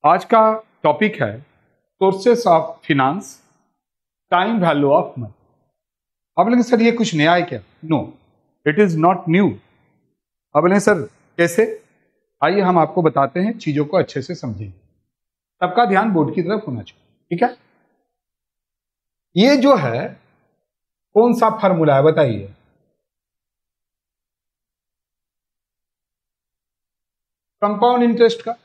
आज का टॉपिक है sources of finance, time value of money. अब बोलेंगे सर ये कुछ नया है क्या? No, it is not new. अब बोलेंगे सर कैसे? आइए हम आपको बताते हैं, चीजों को अच्छे से समझेंगे। सबका ध्यान बोर्ड की तरफ होना चाहिए, ठीक है? ये जो है कौन सा फॉर्मूला है बताइए? कंपाउंड इंटरेस्ट का।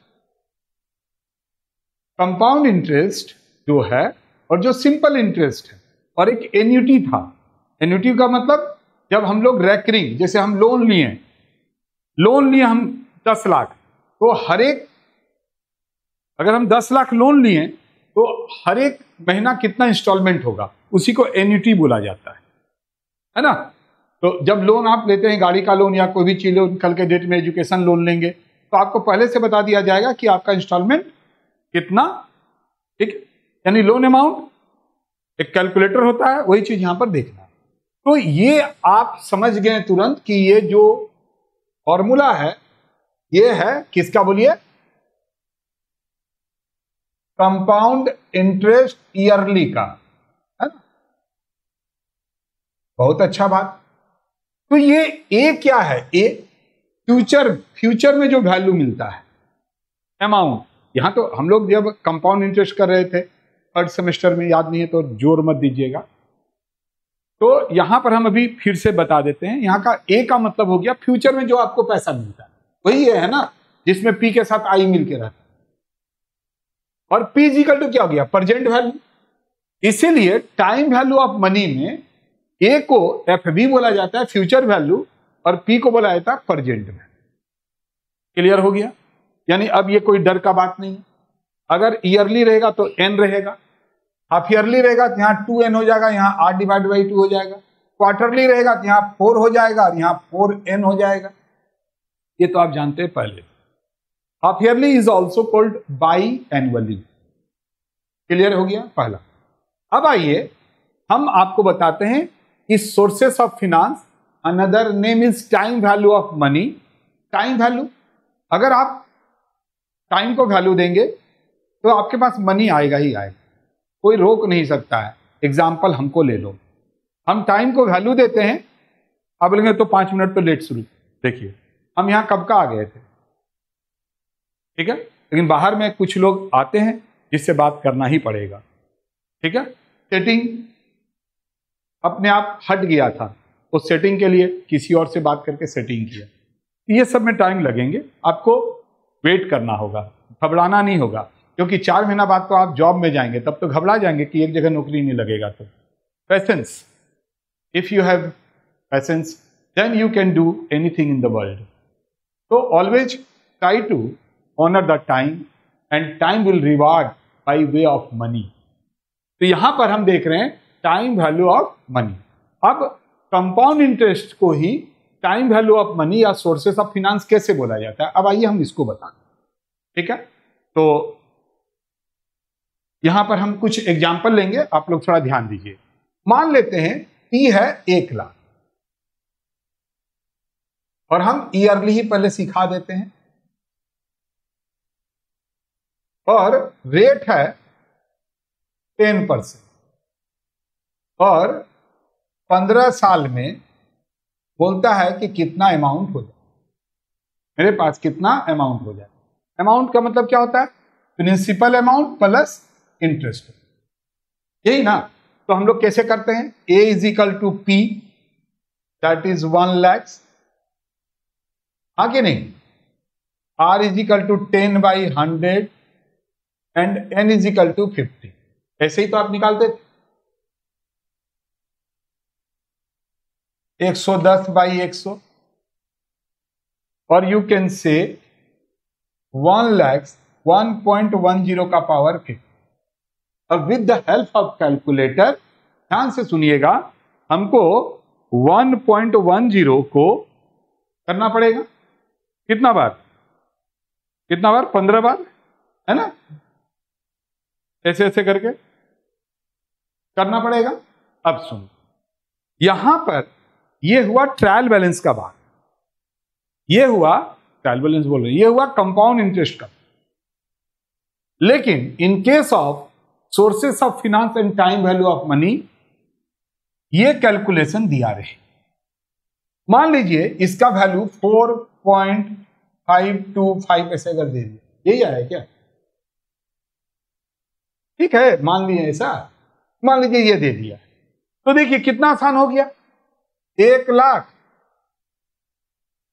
कंपाउंड इंटरेस्ट जो है और जो सिंपल इंटरेस्ट है, और एक एन्युटी था। एन्युटी का मतलब जब हम लोग रेकरिंग, जैसे हम लोन लिए हम 10 लाख, तो हर एक, अगर हम 10 लाख लोन लिए तो हर एक महीना कितना इंस्टॉलमेंट होगा, उसी को एन्युटी बोला जाता है ना? तो जब लोन आप लेते हैं, गाड़ी का लोन या कोई भी चीज लोन, कल के डेट में एजुकेशन लोन लेंगे, तो आपको पहले से बता दिया जाएगा कि आपका इंस्टॉलमेंट कितना, ठीक? यानी लोन अमाउंट एक कैलकुलेटर होता है, वही चीज यहां पर देखना। तो ये आप समझ गए तुरंत कि ये जो फॉर्मूला है ये है किसका? बोलिए, कंपाउंड इंटरेस्ट ईयरली का, है ना? बहुत अच्छा बात। तो ये ए क्या है? ए फ्यूचर में जो वैल्यू मिलता है, अमाउंट। यहां तो हम लोग जब कंपाउंड इंटरेस्ट कर रहे थे थर्ड सेमेस्टर में, याद नहीं है तो जोर मत दीजिएगा। तो यहां पर हम अभी फिर से बता देते हैं, यहां का ए का मतलब हो गया फ्यूचर में जो आपको पैसा मिलता है, वही है ना, जिसमें पी के साथ आई मिलके रहता है। और पी इक्वल टू क्या हो गया? Present value. इसीलिए टाइम वैल्यू ऑफ मनी में ए को एफ बी बोला जाता है, फ्यूचर वैल्यू, और पी को बोला जाता है प्रेजेंट वैल्यू। क्लियर हो गया? यानी अब ये कोई डर का बात नहीं है। अगर ईयरली रहेगा तो एन रहेगा, हाफ ईयरली रहेगा तो यहाँ 2n हो जाएगा, यहाँ r/2 हो जाएगा। क्वार्टरली रहेगा तो यहाँ 4 हो जाएगा और यहाँ 4n हो जाएगा। ये तो आप जानते हैं पहले। Half yearly is also called by annually. Clear हो गया पहला। अब आइए हम आपको बताते हैं कि sources of finance, another name is time value of money. Time value, अगर आप टाइम को वैल्यू देंगे तो आपके पास मनी आएगा ही आएगा, कोई रोक नहीं सकता है। एग्जाम्पल हमको ले लो, हम टाइम को वैल्यू देते हैं, आप बोलेंगे तो 5 मिनट तो लेट शुरू। देखिए हम यहाँ कब का आ गए थे, ठीक है? लेकिन बाहर में कुछ लोग आते हैं जिससे बात करना ही पड़ेगा, ठीक है? सेटिंग अपने आप हट गया था, उस सेटिंग के लिए किसी और से बात करके सेटिंग किया। ये सब में टाइम लगेंगे, आपको वेट करना होगा, घबराना नहीं होगा, क्योंकि 4 महीना बाद तो आप जॉब में जाएंगे, तब तो घबरा जाएंगे कि एक जगह नौकरी नहीं लगेगा। तो patience, if you have patience then you can do anything in the world. तो always try to honour the time and time will reward by way of money. तो यहां पर हम देख रहे हैं टाइम वैल्यू ऑफ मनी। अब compound interest को ही टाइम वैल्यू ऑफ मनी या सोर्सेस ऑफ फिनांस कैसे बोला जाता है, अब आइए हम इसको बताएं, ठीक है? तो यहां पर हम कुछ एग्जाम्पल लेंगे, आप लोग थोड़ा ध्यान दीजिए। मान लेते हैं पी है 1 लाख, और हम ईयरली ही पहले सिखा देते हैं, और रेट है 10%, और 15 साल में बोलता है कि कितना अमाउंट हो जाए, मेरे पास कितना अमाउंट हो जाए। अमाउंट का मतलब क्या होता है? प्रिंसिपल अमाउंट प्लस इंटरेस्ट, यही ना? तो हम लोग कैसे करते हैं? A is equal to P, that is 1 lakh, हाँ कि नहीं? R is equal to 10/100 and N is equal to 50। ऐसे ही तो आप निकालते थे, 110/100, और यू कैन से 1 लाख 1.10 का पावर 50। और with the help of calculator, ध्यान से सुनिएगा, हमको 1.10 को करना पड़ेगा कितना बार? 15 बार, है ना? ऐसे ऐसे करके करना पड़ेगा। अब सुन, यहां पर ये हुआ ट्रायल बैलेंस का भाग, ये हुआ ट्रायल बैलेंस बोल रहे, ये हुआ कंपाउंड इंटरेस्ट का। लेकिन in case of sources of finance and time value of money ये कैलकुलेशन दिया रहे। मान लीजिए इसका वैल्यू 4.525 ऐसे अगर दे दिया, यही आया क्या? ठीक है, मान लीजिए ऐसा, मान लीजिए ये दे दिया, तो देखिए कितना आसान हो गया। 1 लाख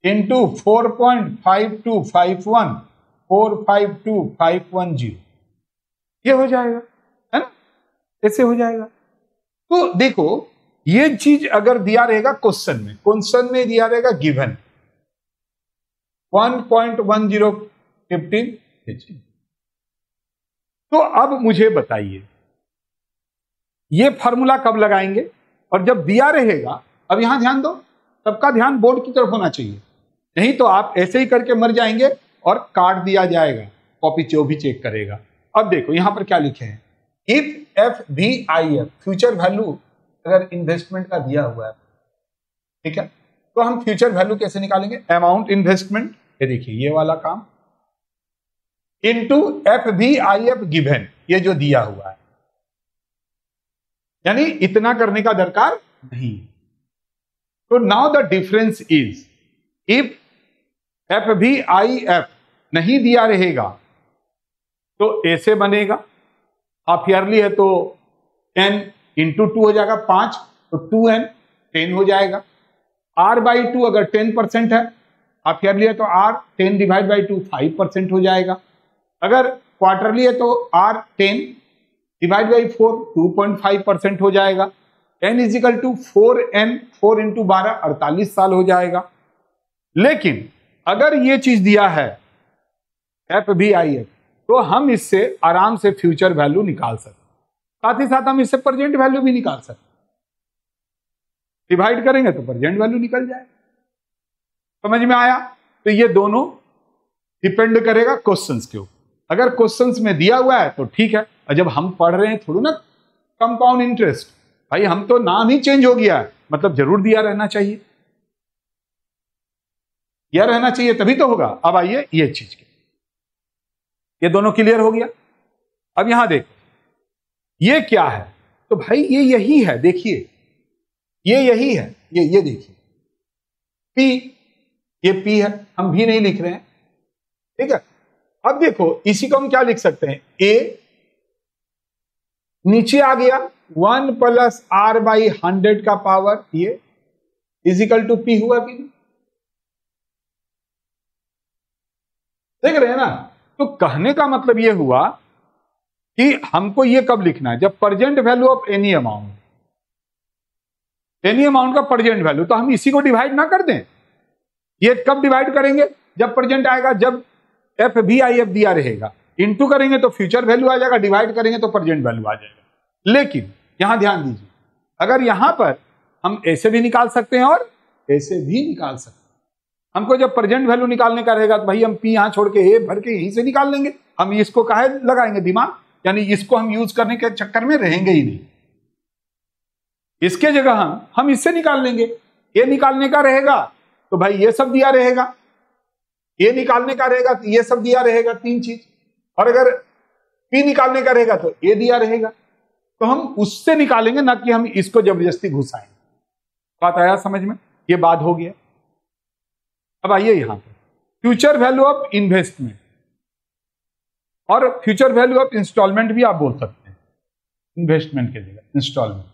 इंटू 4.5251 452,510 ये हो जाएगा, है ना? ऐसे हो जाएगा। तो देखो ये चीज अगर दिया रहेगा क्वेश्चन में दिया रहेगा गिवन 1.1015 तो अब मुझे बताइए ये फॉर्मूला कब लगाएंगे? और जब दिया रहेगा, अब यहां ध्यान दो, सबका ध्यान बोर्ड की तरफ होना चाहिए, नहीं तो आप ऐसे ही करके मर जाएंगे और काट दिया जाएगा, कॉपी जो भी चेक करेगा। अब देखो यहां पर क्या लिखे हैं, if F V I F future value अगर इन्वेस्टमेंट का दिया हुआ है, ठीक है, तो हम फ्यूचर वैल्यू कैसे निकालेंगे? अमाउंट इन्वेस्टमेंट, ये देखिए ये वाला काम, into F V I F given, ये जो दिया हुआ है, यानी इतना करने का दरकार नहीं। तो now the difference is if F V I F नहीं दिया रहेगा तो ऐसे बनेगा, हाफ ईयरली है तो 10 इंटू 2 हो जाएगा 5, तो 2n 10 हो जाएगा। r/2 अगर 10% है, हाफ ईयरली है तो r 10 डिवाइड बाई 2 5% हो जाएगा। अगर क्वार्टरली है तो r 10 डिवाइड बाई 4 2.5% हो जाएगा। n is equal to 4n 4 into 12 48 साल हो जाएगा। लेकिन अगर ये चीज दिया है FVIF तो हम इससे आराम से फ्यूचर वैल्यू निकाल सकते, साथ ही साथ हम इससे प्रेजेंट वैल्यू भी निकाल सकते। डिवाइड करेंगे तो प्रेजेंट वैल्यू निकल जाए। समझ में आया? तो ये दोनों डिपेंड करेगा क्वेश्चंस के ऊपर। अगर क्वेश्चंस में दिया हुआ है तो ठीक है, और जब हम पढ़ रहे हैं थोड़ा ना कंपाउंड इंटरेस्ट, भाई हम तो नाम ही चेंज हो गया है, मतलब जरूर दिया रहना चाहिए, यह रहना चाहिए तभी तो होगा। अब आइए ये चीज के, ये दोनों क्लियर हो गया। अब यहां देखो ये क्या है, तो भाई ये यही है, देखिए ये यही है, ये देखिए P, ये P है, हम भी नहीं लिख रहे हैं, ठीक है। अब देखो इसी को हम क्या लिख सकते हैं, A नीचे आ गया 1 प्लस R/100 का पावर ये इजिकल टू P हुआ कि नहीं? देख रहे हैं ना? तो कहने का मतलब यह हुआ कि हमको यह कब लिखना है, जब present value of any amount का प्रेजेंट वैल्यू, तो हम इसी को डिवाइड ना कर दें। ये कब डिवाइड करेंगे? जब प्रेजेंट आएगा, जब FVIF दिया रहेगा, इंटू करेंगे तो फ्यूचर वैल्यू आ जाएगा, डिवाइड करेंगे तो प्रेजेंट वैल्यू आ जाएगा। लेकिन यहां ध्यान दीजिए, अगर यहां पर हम ऐसे भी निकाल सकते हैं और ऐसे भी निकाल सकते हैं। हमको जब प्रेजेंट वैल्यू निकालने का रहेगा तो भाई हम P यहां छोड़ के A भर के यहीं से निकाल लेंगे, हम इसको काहे लगाएंगे दिमाग, यानी इसको हम यूज करने के चक्कर में रहेंगे ही नहीं। इसके जगह हम इससे निकाल लेंगे। ये निकालने का रहेगा तो भाई ये सब दिया रहेगा, ये निकालने का रहेगा तो ये सब दिया रहेगा, 3 चीज। और अगर P निकालने का रहेगा तो ये दिया रहेगा, तो हम उससे निकालेंगे, ना कि हम इसको जबरदस्ती घुसाएंगे। बात आया समझ में? ये बात हो गया। अब आइए यहां पर फ्यूचर वैल्यू ऑफ इन्वेस्टमेंट और फ्यूचर वैल्यू ऑफ इंस्टॉलमेंट भी आप बोल सकते हैं, इन्वेस्टमेंट के जगह इंस्टॉलमेंट।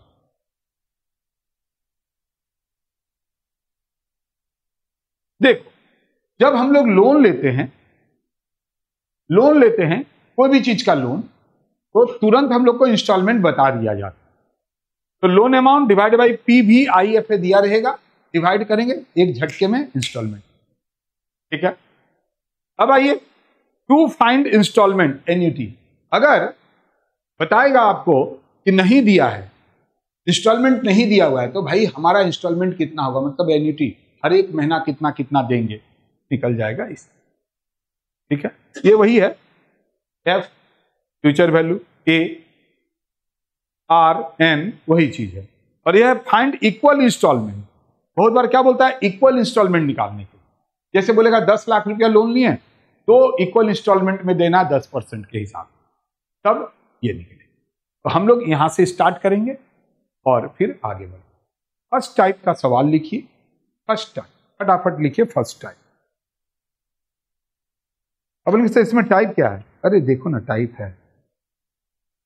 देखो जब हम लोग लोन लेते हैं कोई भी चीज का लोन, तो तुरंत हम लोग को इंस्टॉलमेंट बता दिया जाता है। तो loan amount divide by PVIF दिया रहेगा, डिवाइड करेंगे एक झटके में इंस्टॉलमेंट, ठीक है। अब आइए टू फाइंड इंस्टॉलमेंट एन्युटी, अगर बताएगा आपको कि नहीं दिया है, इंस्टॉलमेंट नहीं दिया हुआ है, तो भाई हमारा इंस्टॉलमेंट कितना होगा, मतलब एन्युटी हर एक महीना कितना कितना देंगे, निकल जाएगा इस, ठीक है। ये वही है F future value, A R N वही चीज है। और यह फाइंड इक्वल इंस्टॉलमेंट, बहुत बार क्या बोलता है, इक्वल इंस्टॉलमेंट निकालने के। जैसे बोलेगा 10 लाख रुपया लोन लिए तो इक्वल इंस्टॉलमेंट में देना 10% के हिसाब, तब ये निकले। तो हम लोग यहां से स्टार्ट करेंगे और फिर आगे बढ़ेंगे। फर्स्ट टाइप का सवाल लिखिए, फर्स्ट टाइप, फटाफट लिखिए फर्स्ट टाइप। अब इसमें टाइप क्या है? अरे देखो ना, टाइप है।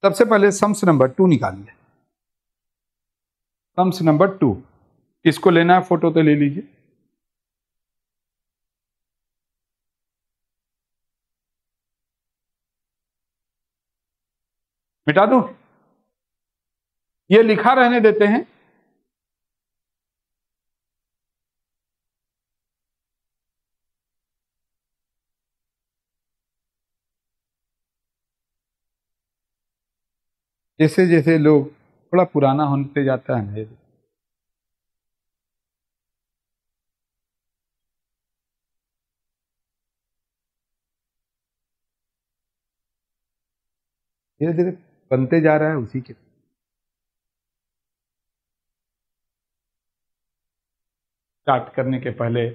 सबसे पहले सम्स नंबर 2 निकालिए। सम्स नंबर 2 किसको लेना है? फोटो तो ले लीजिए। मिटा दूं? ये लिखा रहने देते हैं। जैसे जैसे लोग थोड़ा पुराना होते जाता है ना, धीरे धीरे बनते जा रहा है उसी के। स्टार्ट करने के पहले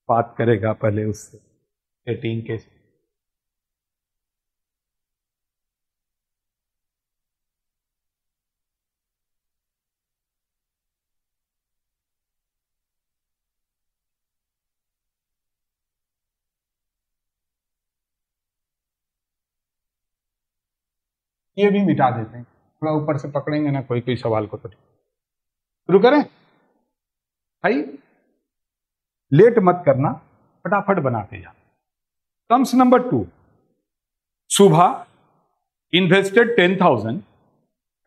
बात करेगा पहले उससे सेटिंग के। ये भी मिटा देते हैं, थोड़ा ऊपर से पकड़ेंगे ना कोई कोई सवाल को। तो शुरू करें भाई, लेट मत करना, फटाफट बनाते जा। Sums number 2, Shubha invested 10,000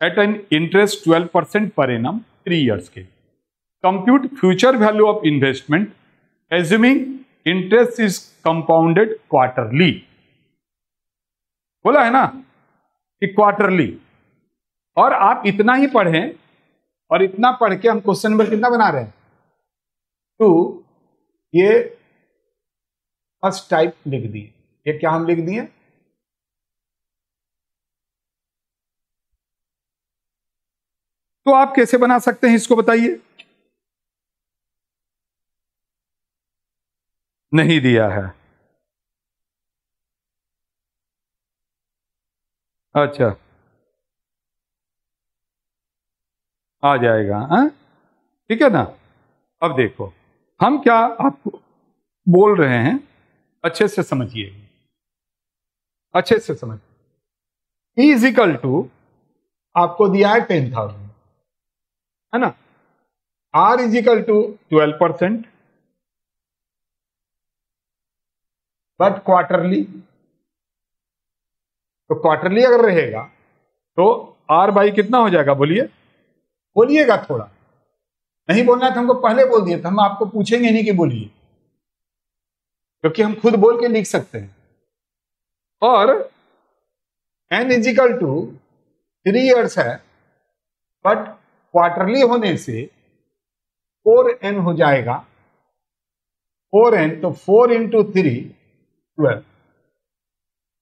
at an interest 12% per annum 3 years के। Compute future value of investment assuming interest is compounded quarterly. बोला है ना कि क्वार्टरली, और आप इतना ही पढ़ें, और इतना पढ़ के हम क्वेश्चन नंबर कितना बना रहे हैं? 2। ये फर्स्ट टाइप लिख दिए। ये क्या हम लिख दिए? तो आप कैसे बना सकते हैं इसको बताइए। नहीं दिया है, अच्छा आ जाएगा। हाँ ठीक है ना। अब देखो हम क्या आपको बोल रहे हैं, अच्छे से समझिए, अच्छे से समझिए। E इजिकल टू आपको दिया है 10,000, है ना। R is equal to 12%, but quarterly. तो क्वार्टरली अगर रहेगा तो R बाई कितना हो जाएगा? बोलिए, बोलिएगा। थोड़ा नहीं बोलना है तो हमको पहले बोल दिए, तो हम आपको पूछेंगे नहीं कि बोलिए, क्योंकि हम खुद बोल के लिख सकते हैं। और N इजिकल टू 3 years है, बट क्वार्टरली होने से 4N हो जाएगा। 4N तो 4 इंटू 3 12।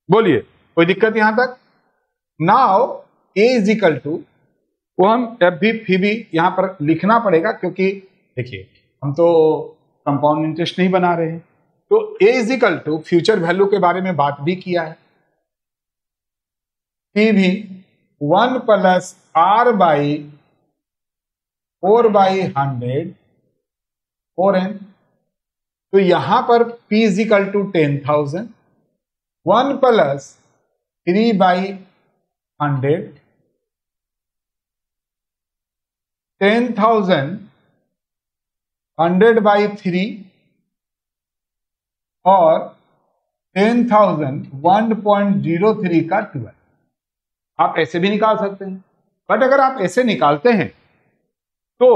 बोलिए, कोई दिक्कत यहां तक? नाउ A इजिकल टू, वो हम एफ भी फी भी यहां पर लिखना पड़ेगा, क्योंकि देखिए हम तो कंपाउंड इंटरेस्ट नहीं बना रहे हैं। तो A is equal to future value के बारे में बात भी किया है, P भी 1 प्लस R बाई 4/100 4N। तो यहां पर P इजिकल टू 10,000, 1 प्लस 3/100, 10,000 100/3, और 10,000 1.03 का 12। आप ऐसे भी निकाल सकते हैं, बट अगर आप ऐसे निकालते हैं तो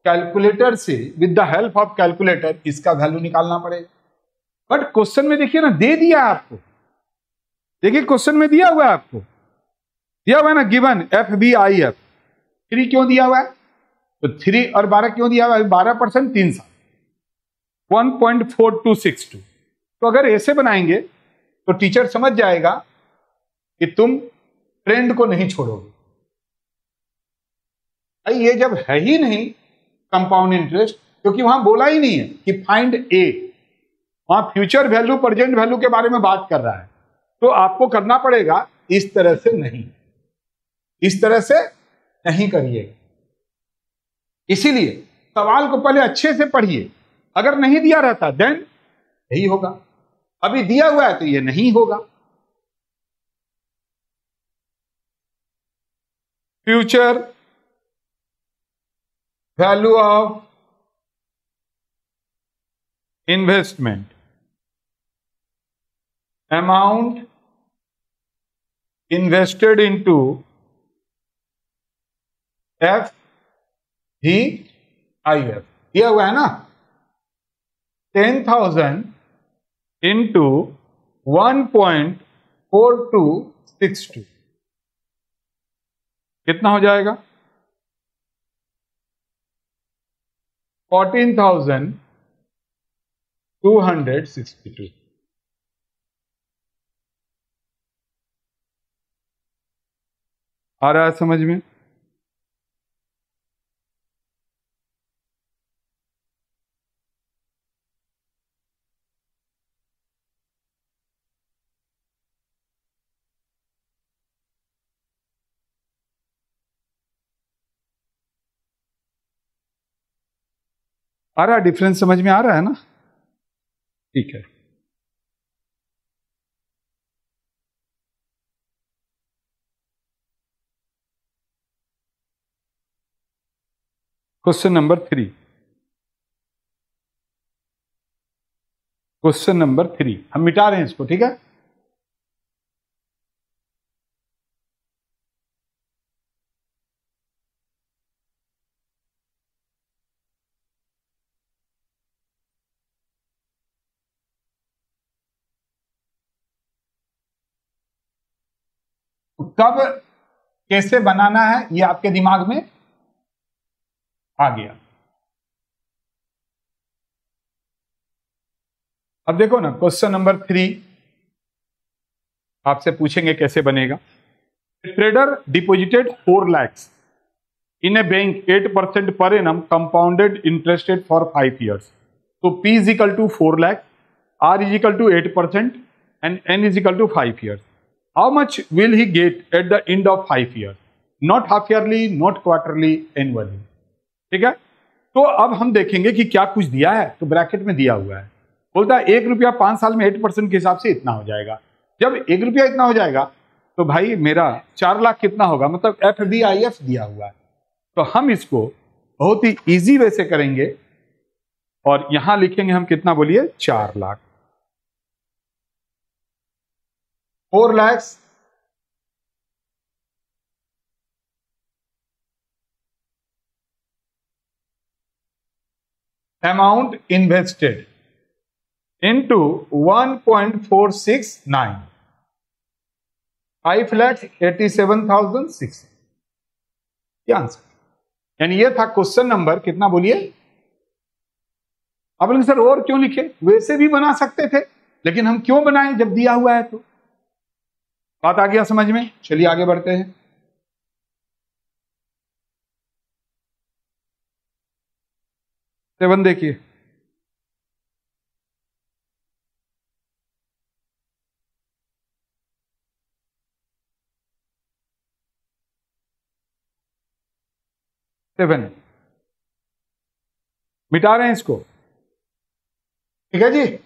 कैलकुलेटर से, with the help of calculator, इसका वैल्यू निकालना पड़ेगा। बट क्वेश्चन में देखिए ना, दे दिया आपको। देखिए क्वेश्चन में दिया हुआ है, आपको दिया हुआ है ना, गिवन FBIF 3 क्यों दिया हुआ है? तो 3 और 12 क्यों दिया हुआ है? 12% 3 साल, 1.4262। तो अगर ऐसे बनाएंगे तो टीचर समझ जाएगा कि तुम ट्रेंड को नहीं छोड़ोगे। ये जब है ही नहीं कंपाउंड इंटरेस्ट, क्योंकि वहां बोला ही नहीं है कि फाइंड ए, वहां फ्यूचर वैल्यू प्रेजेंट वैल्यू के बारे में बात कर रहा है। तो आपको करना पड़ेगा इस तरह से नहीं, इस तरह से नहीं करिएगा। इसीलिए सवाल को पहले अच्छे से पढ़िए, अगर नहीं दिया रहता देन यही होगा, अभी दिया हुआ है तो ये नहीं होगा। Future value of investment, amount invested into F he I F, दिया हुआ है ना, 10,000 इंटू 1.4262 कितना हो जाएगा? 14,262। आ रहा है समझ में? आ रहा है डिफरेंस, समझ में आ रहा है ना? ठीक है। क्वेश्चन नंबर 3, क्वेश्चन नंबर 3 हम मिटा रहे हैं इसको, ठीक है? कब कैसे बनाना है ये आपके दिमाग में आ गया। अब देखो ना, क्वेश्चन नंबर 3 आपसे पूछेंगे कैसे बनेगा। Trader deposited 4 lakhs in a bank 8% per annum compounded interest rate for 5 years. So P is equal to 4 lakh, R is equal to 8% and N is equal to 5 years. How much will he get at the end of 5 years? Not half yearly, not quarterly, annually. ठीक है? तो अब हम देखेंगे कि क्या कुछ दिया है, तो ब्रैकेट में दिया हुआ है, बोलता है 1 रुपया 5 साल में 8% के हिसाब से इतना हो जाएगा। जब 1 रुपया इतना हो जाएगा तो भाई मेरा 4 लाख कितना होगा, मतलब FDIF दिया हुआ है। तो हम इसको बहुत ही इजी वे से करेंगे और यहां लिखेंगे हम कितना, बोलिए 4 lakh. 4 lakhs amount invested into 1.469, 5,87,600 क्या आंसर? यानी ये था क्वेश्चन नंबर कितना, बोलिए। अब बोलेंगे सर और क्यों लिखे, वैसे भी बना सकते थे, लेकिन हम क्यों बनाएं जब दिया हुआ है? तो बात आ गया समझ में? चलिए आगे बढ़ते हैं। सेवन देखिए, सेवन मिटा रहे हैं इसको, ठीक है जी।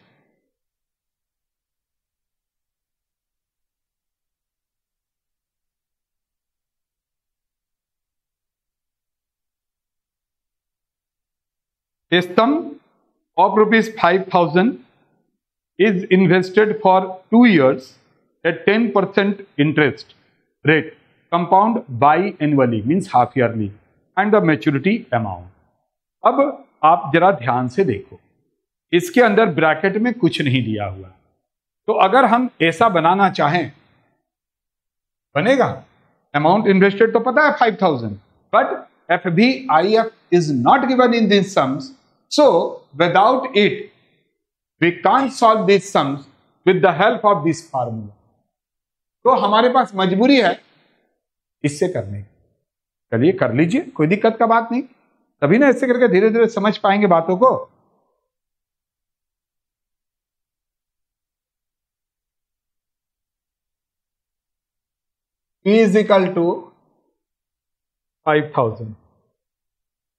A sum of rupees 5,000 is invested for 2 years at 10% interest rate, compound biannually means half yearly, and the maturity amount. अब आप जरा ध्यान से देखो, इसके अंदर ब्रैकेट में कुछ नहीं दिया हुआ, तो अगर हम ऐसा बनाना चाहें बनेगा। अमाउंट इन्वेस्टेड तो पता है 5,000, but FDIF is not given in these sums, so without it we can't solve these sums with the help of this formula. तो हमारे पास मजबूरी है इससे करने की। चलिए कर लीजिए, कोई दिक्कत का बात नहीं, तभी ना ऐसे करके धीरे धीरे समझ पाएंगे बातों को। P is equal to 5000,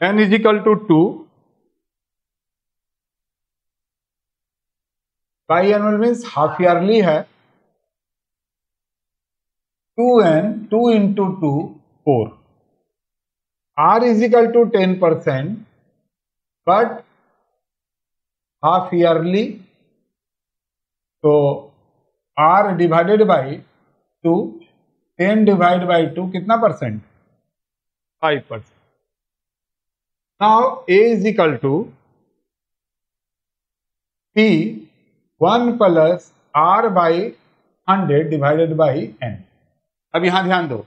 N is equal to 2, biannual means half yearly है, 2N 2 into 2 4, R is equal to 10%, but half yearly, तो R divided by 2, 10 divide by 2 कितना percent? 5%. Now A is equal to P 1 plus R by 100 divided by N. अब यहां ध्यान दो,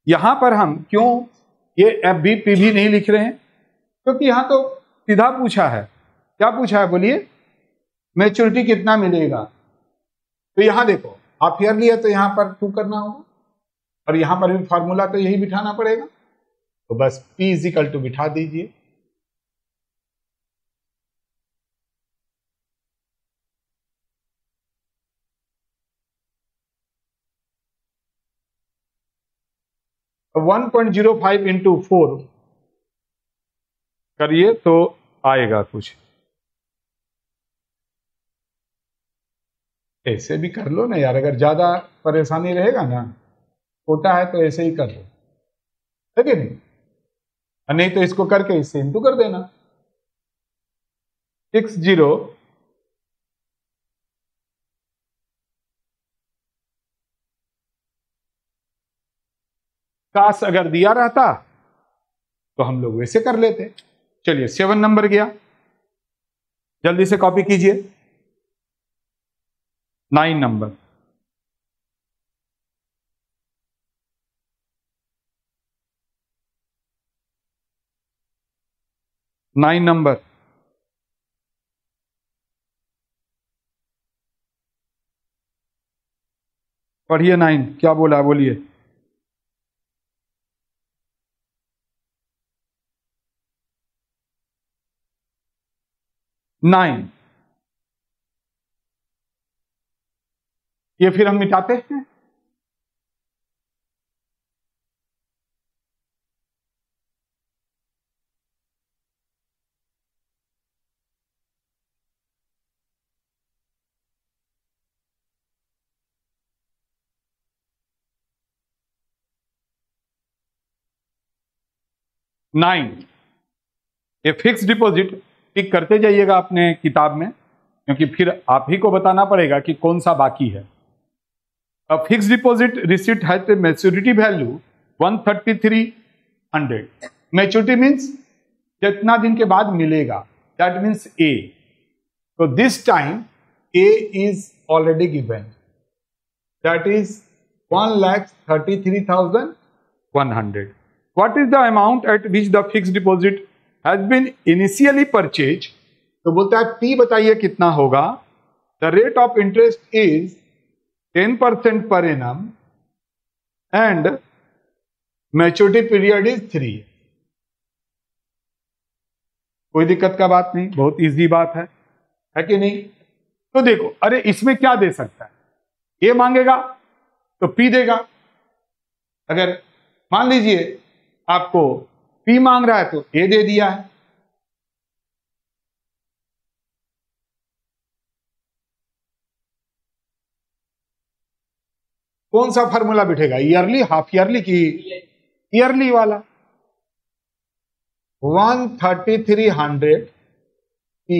यहां पर हम क्यों ये FB PB नहीं लिख रहे हैं? क्योंकि यहां तो सीधा पूछा है. क्या पूछा है बोलिए? मैच्योरिटी कितना मिलेगा. तो यहां देखो हाफ ईयरली है तो यहां पर 2 करना होगा, और यहां पर भी फॉर्मूला तो यही बिठाना पड़ेगा. तो बस P इज इक्वल टू बिठा दीजिए. तो 1.05 इंटू 4 करिए तो आएगा कुछ. ऐसे भी कर लो ना यार, अगर ज्यादा परेशानी रहेगा ना, छोटा है तो ऐसे ही कर लो, है कि नहीं? नहीं तो इसको करके इससे इंटू कर देना. 60 काश अगर दिया रहता तो हम लोग वैसे कर लेते. चलिए 7 नंबर गया, जल्दी से कॉपी कीजिए. 9 नंबर, पढ़िए. 9 क्या बोला, बोलिए. 9 ये फिर हम मिटाते हैं. नाइन ये फिक्स डिपॉजिट टिक करते जाइएगा अपने किताब में, क्योंकि फिर आप ही को बताना पड़ेगा कि कौन सा बाकी है. अब फिक्स डिपॉजिट रिसिप्ट है मैच्योरिटी वैल्यू 13300. मैच्योरिटी मीन्स कितना दिन के बाद मिलेगा, दैट मीन्स ए. तो this time A is already given, that is 1,33,100. What is the amount at which the fixed deposit has been initially purchased? तो बोलता है P बताइए कितना होगा. The rate of interest is 10% per annum and maturity period is 3. कोई दिक्कत का बात नहीं, बहुत इजी बात है कि नहीं? तो देखो, अरे इसमें क्या दे सकता है? A मांगेगा तो P देगा. अगर मान लीजिए आपको P मांग रहा है तो A दे दिया है. कौन सा फॉर्मूला बिठेगा, ईयरली, हाफ ईयरली की ईयरली वाला? 1,3300 P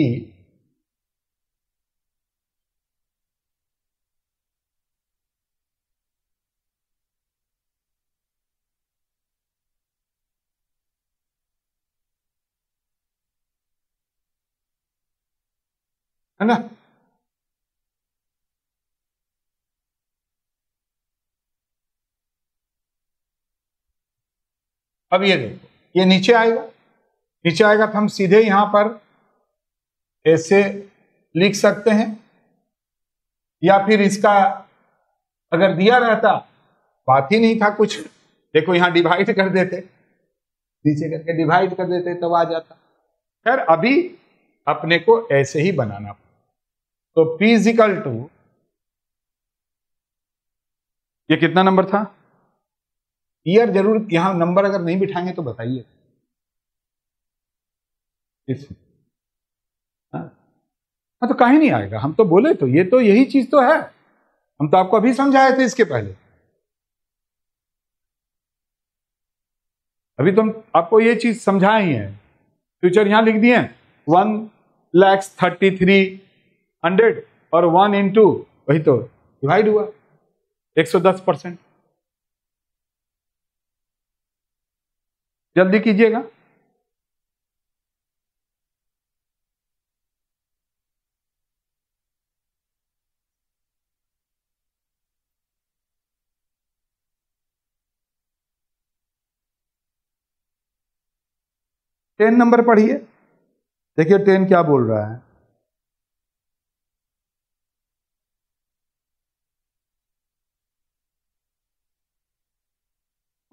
है ना. अब ये देखो, ये नीचे आएगा, नीचे आएगा तो हम सीधे यहां पर ऐसे लिख सकते हैं, या फिर इसका अगर दिया रहता बात ही नहीं था कुछ. देखो यहां डिवाइड कर देते, नीचे करके डिवाइड कर देते तब आ जाता. खैर अभी अपने को ऐसे ही बनाना. तो P इज इक्वल टू, ये कितना नंबर था? ईयर जरूर, यहां नंबर अगर नहीं बिठाएंगे तो बताइए। हाँ तो कहीं नहीं आएगा, हम तो बोले तो ये तो यही चीज तो है, हम तो आपको अभी समझाए थे इसके पहले। अभी तो हम आपको ये चीज समझाए ही है। फ्यूचर यहां लिख दिए 1,33,100 और 1 इंटू वही तो डिवाइड हुआ 110%। जल्दी कीजिएगा। टेन नंबर पढ़िए, देखिए 10 क्या बोल रहा है।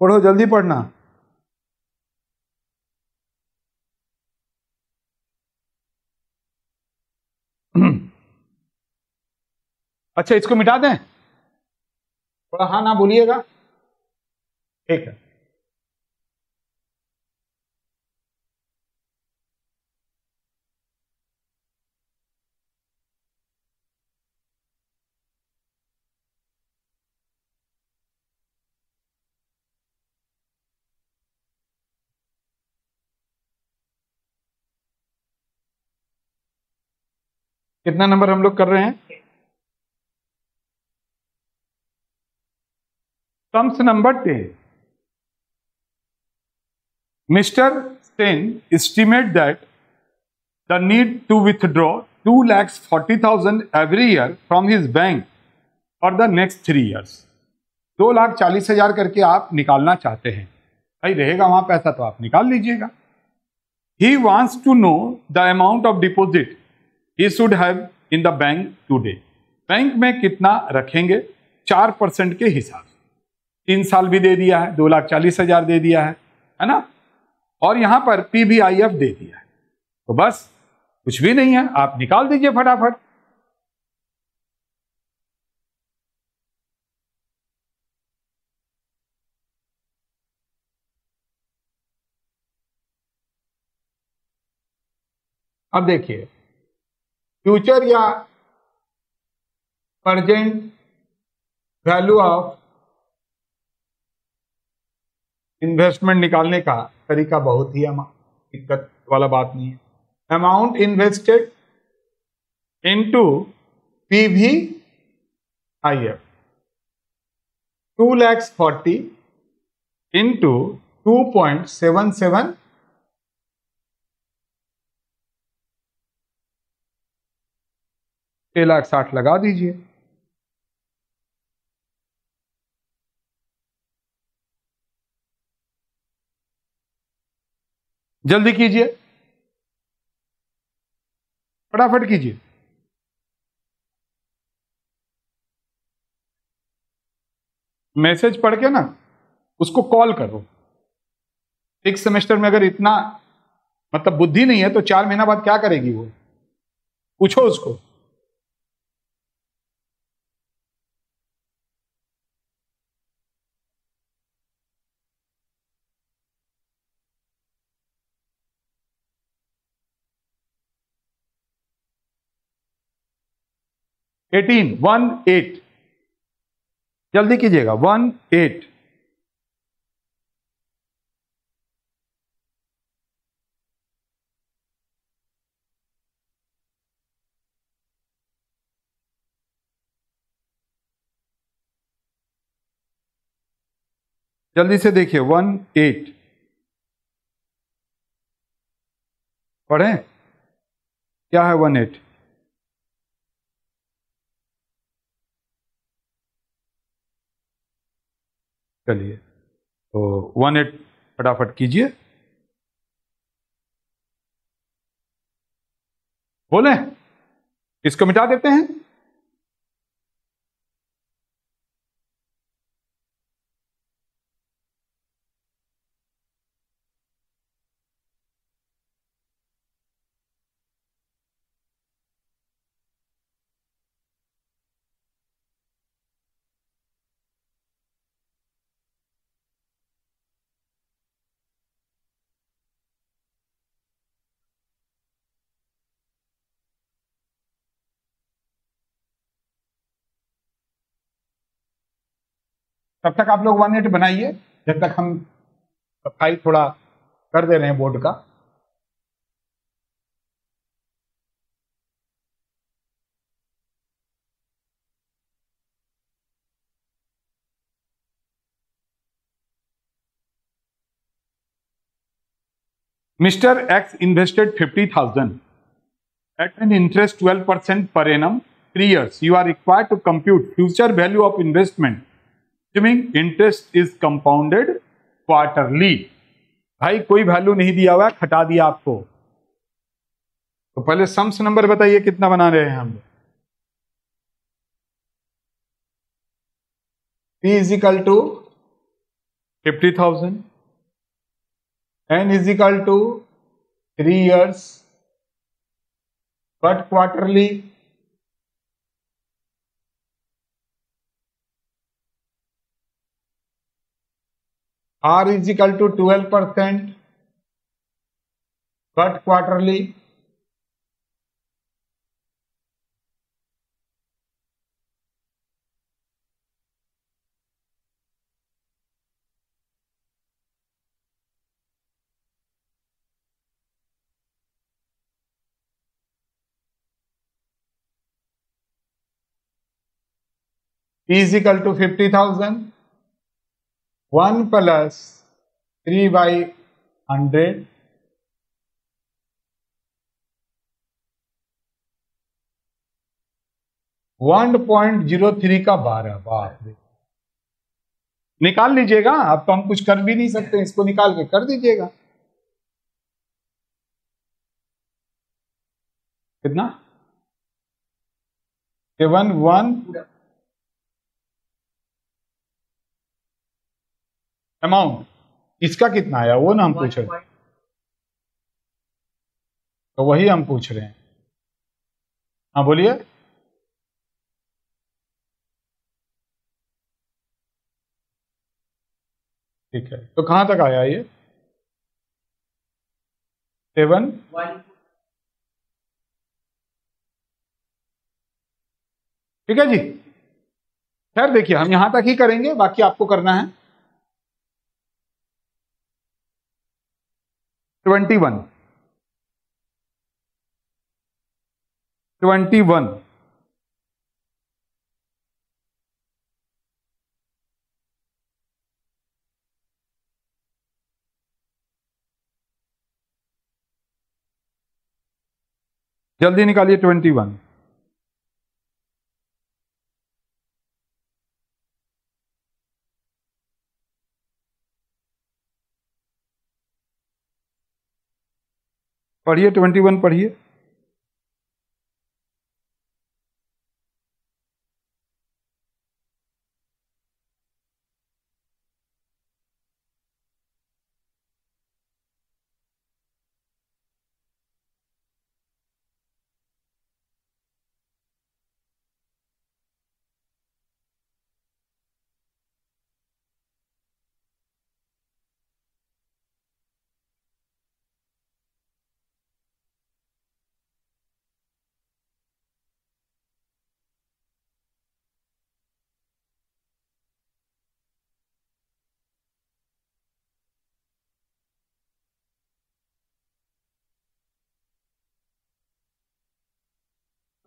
पढ़ो, जल्दी पढ़ना। अच्छा, इसको मिटा दें, थोड़ा हाँ ना बोलिएगा। ठीक है। कितना नंबर हम लोग कर रहे हैं? Sums number 10। Mr. Sen estimate that the need to withdraw 2,40,000 every year from his bank for the next 3 years। 2,40,000 करके आप निकालना चाहते हैं, भाई रहेगा वहां पैसा तो आप निकाल लीजिएगा। He wants to know the amount of deposit he should have in the bank today। Bank में कितना रखेंगे 4% के हिसाब से। 3 साल भी दे दिया है, 2,40,000 दे दिया है ना, और यहां पर PVIF दे दिया है, तो बस कुछ भी नहीं है, आप निकाल दीजिए फटाफट। अब देखिए, फ्यूचर या प्रेजेंट वैल्यू ऑफ इन्वेस्टमेंट निकालने का तरीका बहुत ही दिक्कत वाला बात नहीं है। Amount invested into PVIF 2,40,000 into 2.77 6,60,000 लगा दीजिए। जल्दी कीजिए, फटाफट कीजिए। मैसेज पढ़ के ना उसको कॉल करो। एक सेमेस्टर में अगर इतना मतलब बुद्धि नहीं है तो 4 महीना बाद क्या करेगी वो, पूछो उसको। एटीन 18 जल्दी कीजिएगा 18। जल्दी से देखिए 18 पढ़ें, क्या है 18? चलिए तो 18 फटाफट कीजिए, बोले इसको मिटा देते हैं। तब तक आप लोग 1/8 बनाइए, जब तक हम सफाई थोड़ा कर दे रहे हैं बोर्ड का। Mr. X invested 50,000 at an interest 12% per annum, 3 years. You are required to compute future value of investment, assuming interest is compounded quarterly. भाई कोई वैल्यू नहीं दिया हुआ है, खटा दिया आपको। तो पहले सम्स नंबर बताइए कितना बना रहे हैं हम लोग। P is equal to 50,000, N is equal to 3 years, but quarterly, R is equal to 12%, but quarterly, P is equal to 50,000, 1 plus 3 by 100, one 1.03 का 12। बात निकाल लीजिएगा, अब तो हम कुछ कर भी नहीं सकते, इसको निकाल के कर दीजिएगा। कितना? 7 अमाउंट, इसका कितना आया वो ना हम पूछ रहे हैं, तो वही हम पूछ रहे हैं। हाँ बोलिए। ठीक है, तो कहां तक आया ये? 7 ठीक है जी। खैर देखिए, हम यहां तक ही करेंगे, बाकी आपको करना है। 21 जल्दी निकालिए। 21 पढ़िए, 21 पढ़िए।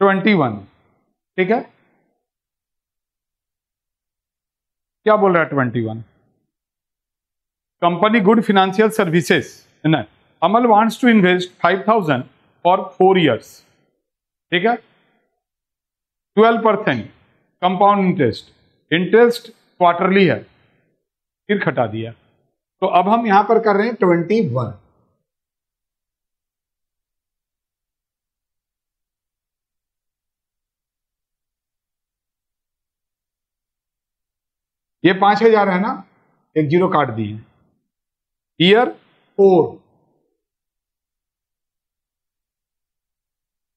ट्वेंटी वन ठीक है, क्या बोल रहा है 21? कंपनी गुड फाइनेंशियल सर्विसेज ना, Amal wants to invest 5,000 for 4 years, ठीक है, 12% कंपाउंड इंटरेस्ट, इंटरेस्ट क्वार्टरली है, फिर खटा दिया। तो अब हम यहां पर कर रहे हैं 21। ये 5,000 है ना, एक जीरो काट दिए। ईयर 4,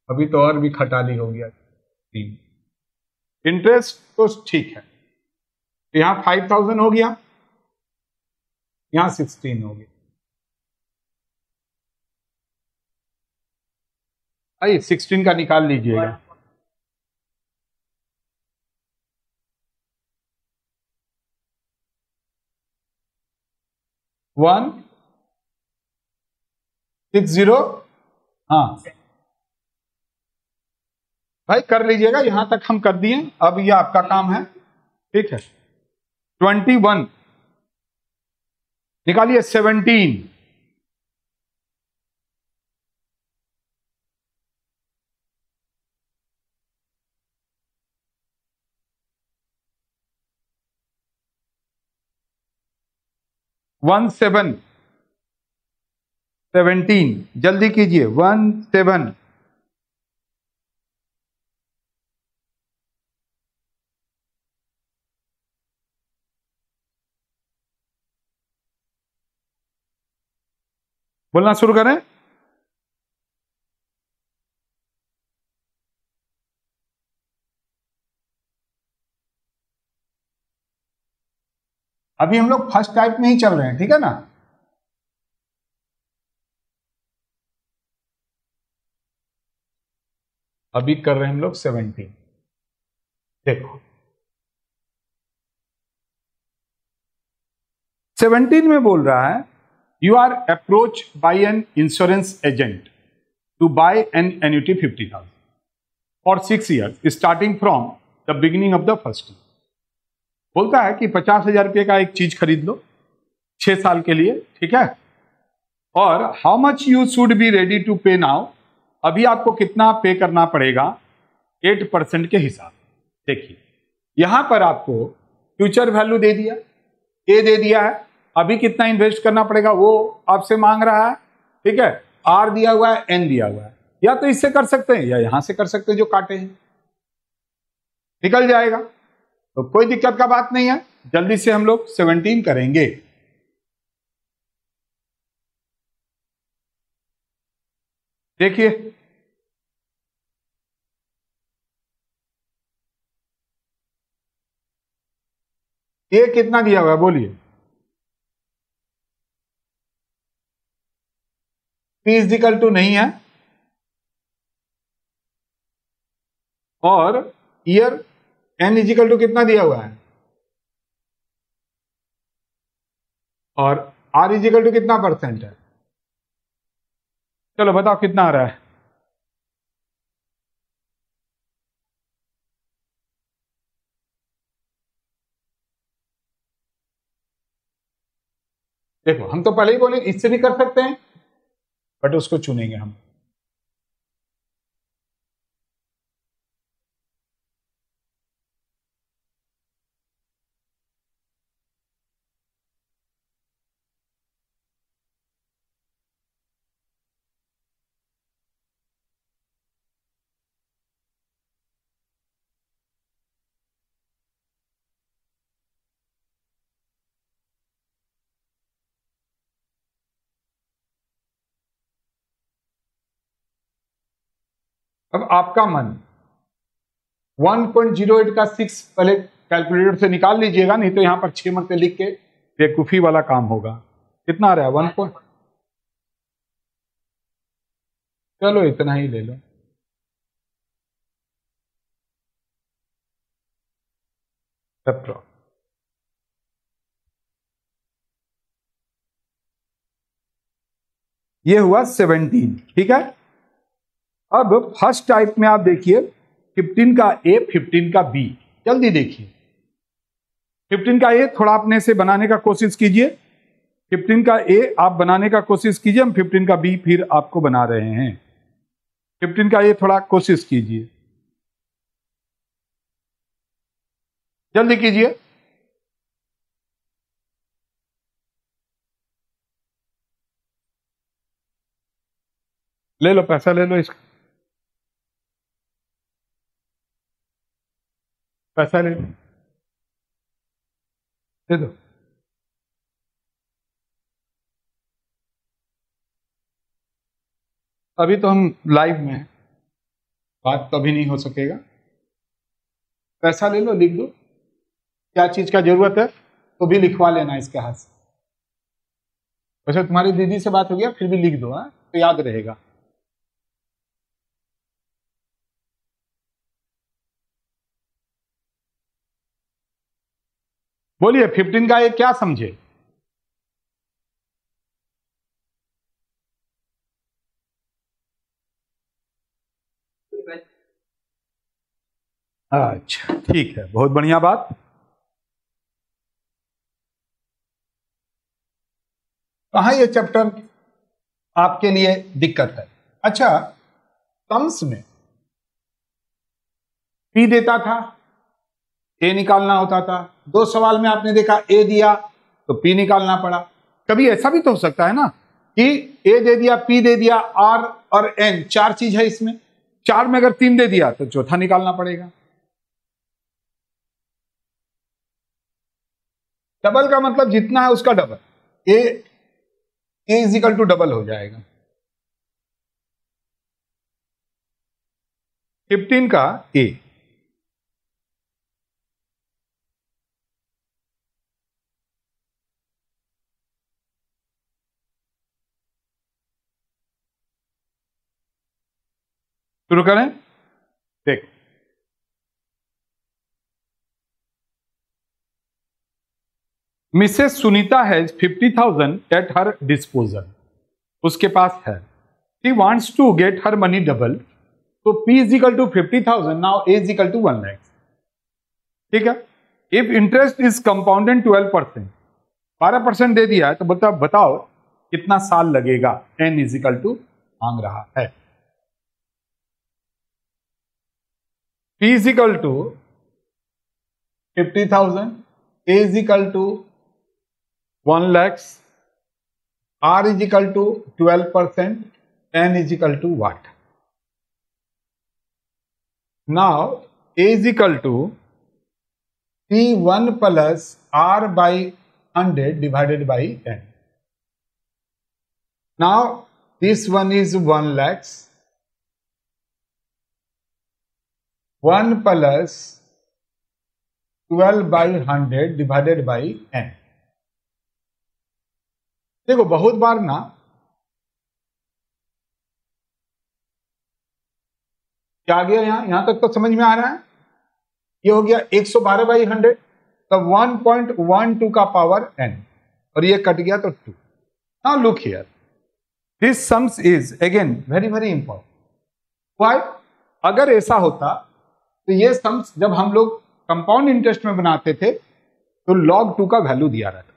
अभी तो और भी खटाली हो गया। इंटरेस्ट तो ठीक है, तो यहां 5,000 हो गया, यहां 16 हो गया। आइए 16 का निकाल लीजिएगा। 160, हाँ भाई कर लीजिएगा, यहां तक हम कर दिए, अब ये आपका काम है, ठीक है। 21 निकालिए, 17, 17, 17 जल्दी कीजिए, 17, बोलना शुरू करें। अभी हम लोग फर्स्ट टाइप में ही चल रहे हैं, ठीक है ना। अभी कर रहे हैं हम लोग 17। देखो 17 में बोल रहा है, you are approach by an insurance agent to buy an annuity 50,000 for 6 years starting from the beginning of the first year. बोलता है कि 50,000 रुपये का एक चीज खरीद लो 6 साल के लिए, ठीक है। और how much you should be ready to pay now, अभी आपको कितना पे करना पड़ेगा 8% के हिसाब। देखिए यहां पर आपको फ्यूचर वैल्यू दे दिया, ए दे दिया है, अभी कितना इन्वेस्ट करना पड़ेगा वो आपसे मांग रहा है, ठीक है। आर दिया हुआ है, एन दिया हुआ है, या तो इससे कर सकते हैं या यहां से कर सकते हैं, जो काटे हैं निकल जाएगा, तो कोई दिक्कत का बात नहीं है। जल्दी से हम लोग 17 करेंगे। देखिए ये कितना दिया हुआ है बोलिए, P इजिकल टू नहीं है, और ईयर N इजिकल टू कितना दिया हुआ है, और R इजिकल टू कितना परसेंट है। चलो बताओ कितना आ रहा है। देखो हम तो पहले ही बोले इससे भी कर सकते हैं, बट उसको चुनेंगे हम। अब आपका मन 1.08 का 6 पहले कैलकुलेटर से निकाल लीजिएगा, नहीं तो यहां पर 6 मरते लिख के बेवकूफी वाला काम होगा। कितना आ रहा है 1 चलो इतना ही ले लो। अप्रोक्स ये हुआ 17, ठीक है। अब फर्स्ट टाइप में आप देखिए 15 का ए 15 का बी, जल्दी देखिए 15 का ए थोड़ा अपने से बनाने का कोशिश कीजिए, 15 का ए आप बनाने का कोशिश कीजिए, हम 15 का बी फिर आपको बना रहे हैं। 15 का ए थोड़ा कोशिश कीजिए, जल्दी कीजिए। ले लो पैसा, ले लो इसका पैसा, ले लो, दे दो। अभी तो हम लाइव में हैं, बात तो अभी नहीं हो सकेगा। पैसा ले लो, लिख दो क्या चीज का जरूरत है, तो भी लिखवा लेना इसके हाथ से। वैसे तुम्हारी दीदी से बात हो गया, फिर भी लिख दो, हाँ तो याद रहेगा। बोलिए 15 का ये क्या समझे। अच्छा ठीक है, बहुत बढ़िया बात। कहाँ ये चैप्टर आपके लिए दिक्कत है? अच्छा, सम्स में पी देता था, ए निकालना होता था। 2 सवाल में आपने देखा ए दिया तो पी निकालना पड़ा। कभी ऐसा भी तो हो सकता है ना कि ए दे दिया, पी दे दिया, आर और एन, 4 चीज है इसमें। 4 में अगर 3 दे दिया तो चौथा निकालना पड़ेगा। डबल का मतलब जितना है उसका double, A is equal to double हो जाएगा। 15 का ए, शुरू करें। देख, Mrs Sunita has 50,000 at her disposal. उसके पास है। She wants to get her money double, तो P is equal to 50,000, now A is equal to 1 lakh. ठीक है। इफ इंटरेस्ट इज कंपाउंडेड 12%, 12% दे दिया है, तो बताओ कितना साल लगेगा। N इज इक्वल टू मांग रहा है। P is equal to 50,000, A is equal to 1 lakh, R is equal to 12%, N is equal to what? Now A is equal to P1 plus R by 100 divided by N. Now this one is 1 lakhs, 1 plus 12 by 100 divided by N. देखो बहुत बार ना क्या आ गया, यहां तक तो समझ में आ रहा है। ये हो गया 112 बाई 100, तब 1.12 का पावर n, और ये कट गया तो 2। Now look here, this sums is again very very important. Why? अगर ऐसा होता तो ये सम्स जब हम लोग कंपाउंड इंटरेस्ट में बनाते थे तो log 2 का वैल्यू दिया रहता,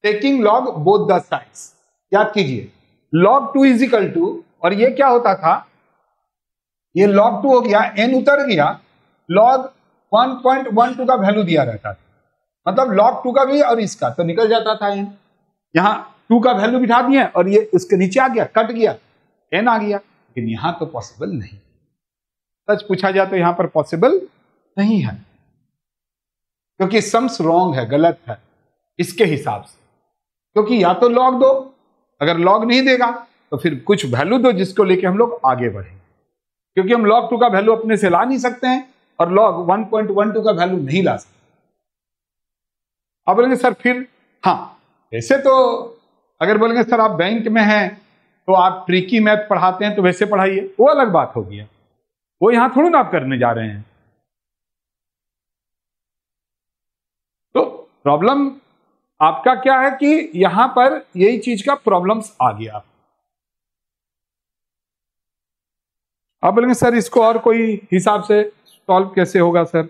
taking log both the sides. याद कीजिए, log 2 इज इक्वल टू, और ये क्या होता था, ये log 2 हो गया, n उतर गया, log 1.12 का वैल्यू दिया रहता था, मतलब log 2 का भी और इसका तो निकल जाता था n। यहां 2 का वैल्यू बिठा दिया और ये उसके नीचे आ गया, कट गया, n आ गया। लेकिन यहां तो पॉसिबल नहीं, सच पूछा जाए तो यहां पर पॉसिबल नहीं है, क्योंकि सम्स रॉन्ग है, गलत है इसके हिसाब से। क्योंकि या तो log दो, अगर log नहीं देगा तो फिर कुछ वैल्यू दो जिसको लेके हम लोग आगे बढ़े, क्योंकि हम log 2 का वैल्यू अपने से ला नहीं सकते हैं और log 1.12 का वैल्यू नहीं ला सकते। अब बोलेंगे सर फिर, हाँ ऐसे तो अगर बोलेंगे सर आप बैंक में हैं तो आप ट्रिकी मैथ पढ़ाते हैं तो वैसे पढ़ाइए, वो अलग बात होगी है, वो यहां थोड़ी ना आप करने जा रहे हैं। तो प्रॉब्लम आपका क्या है कि यहां पर यही चीज का प्रॉब्लम्स आ गया। आप बोलेंगे सर इसको और कोई हिसाब से सॉल्व कैसे होगा सर?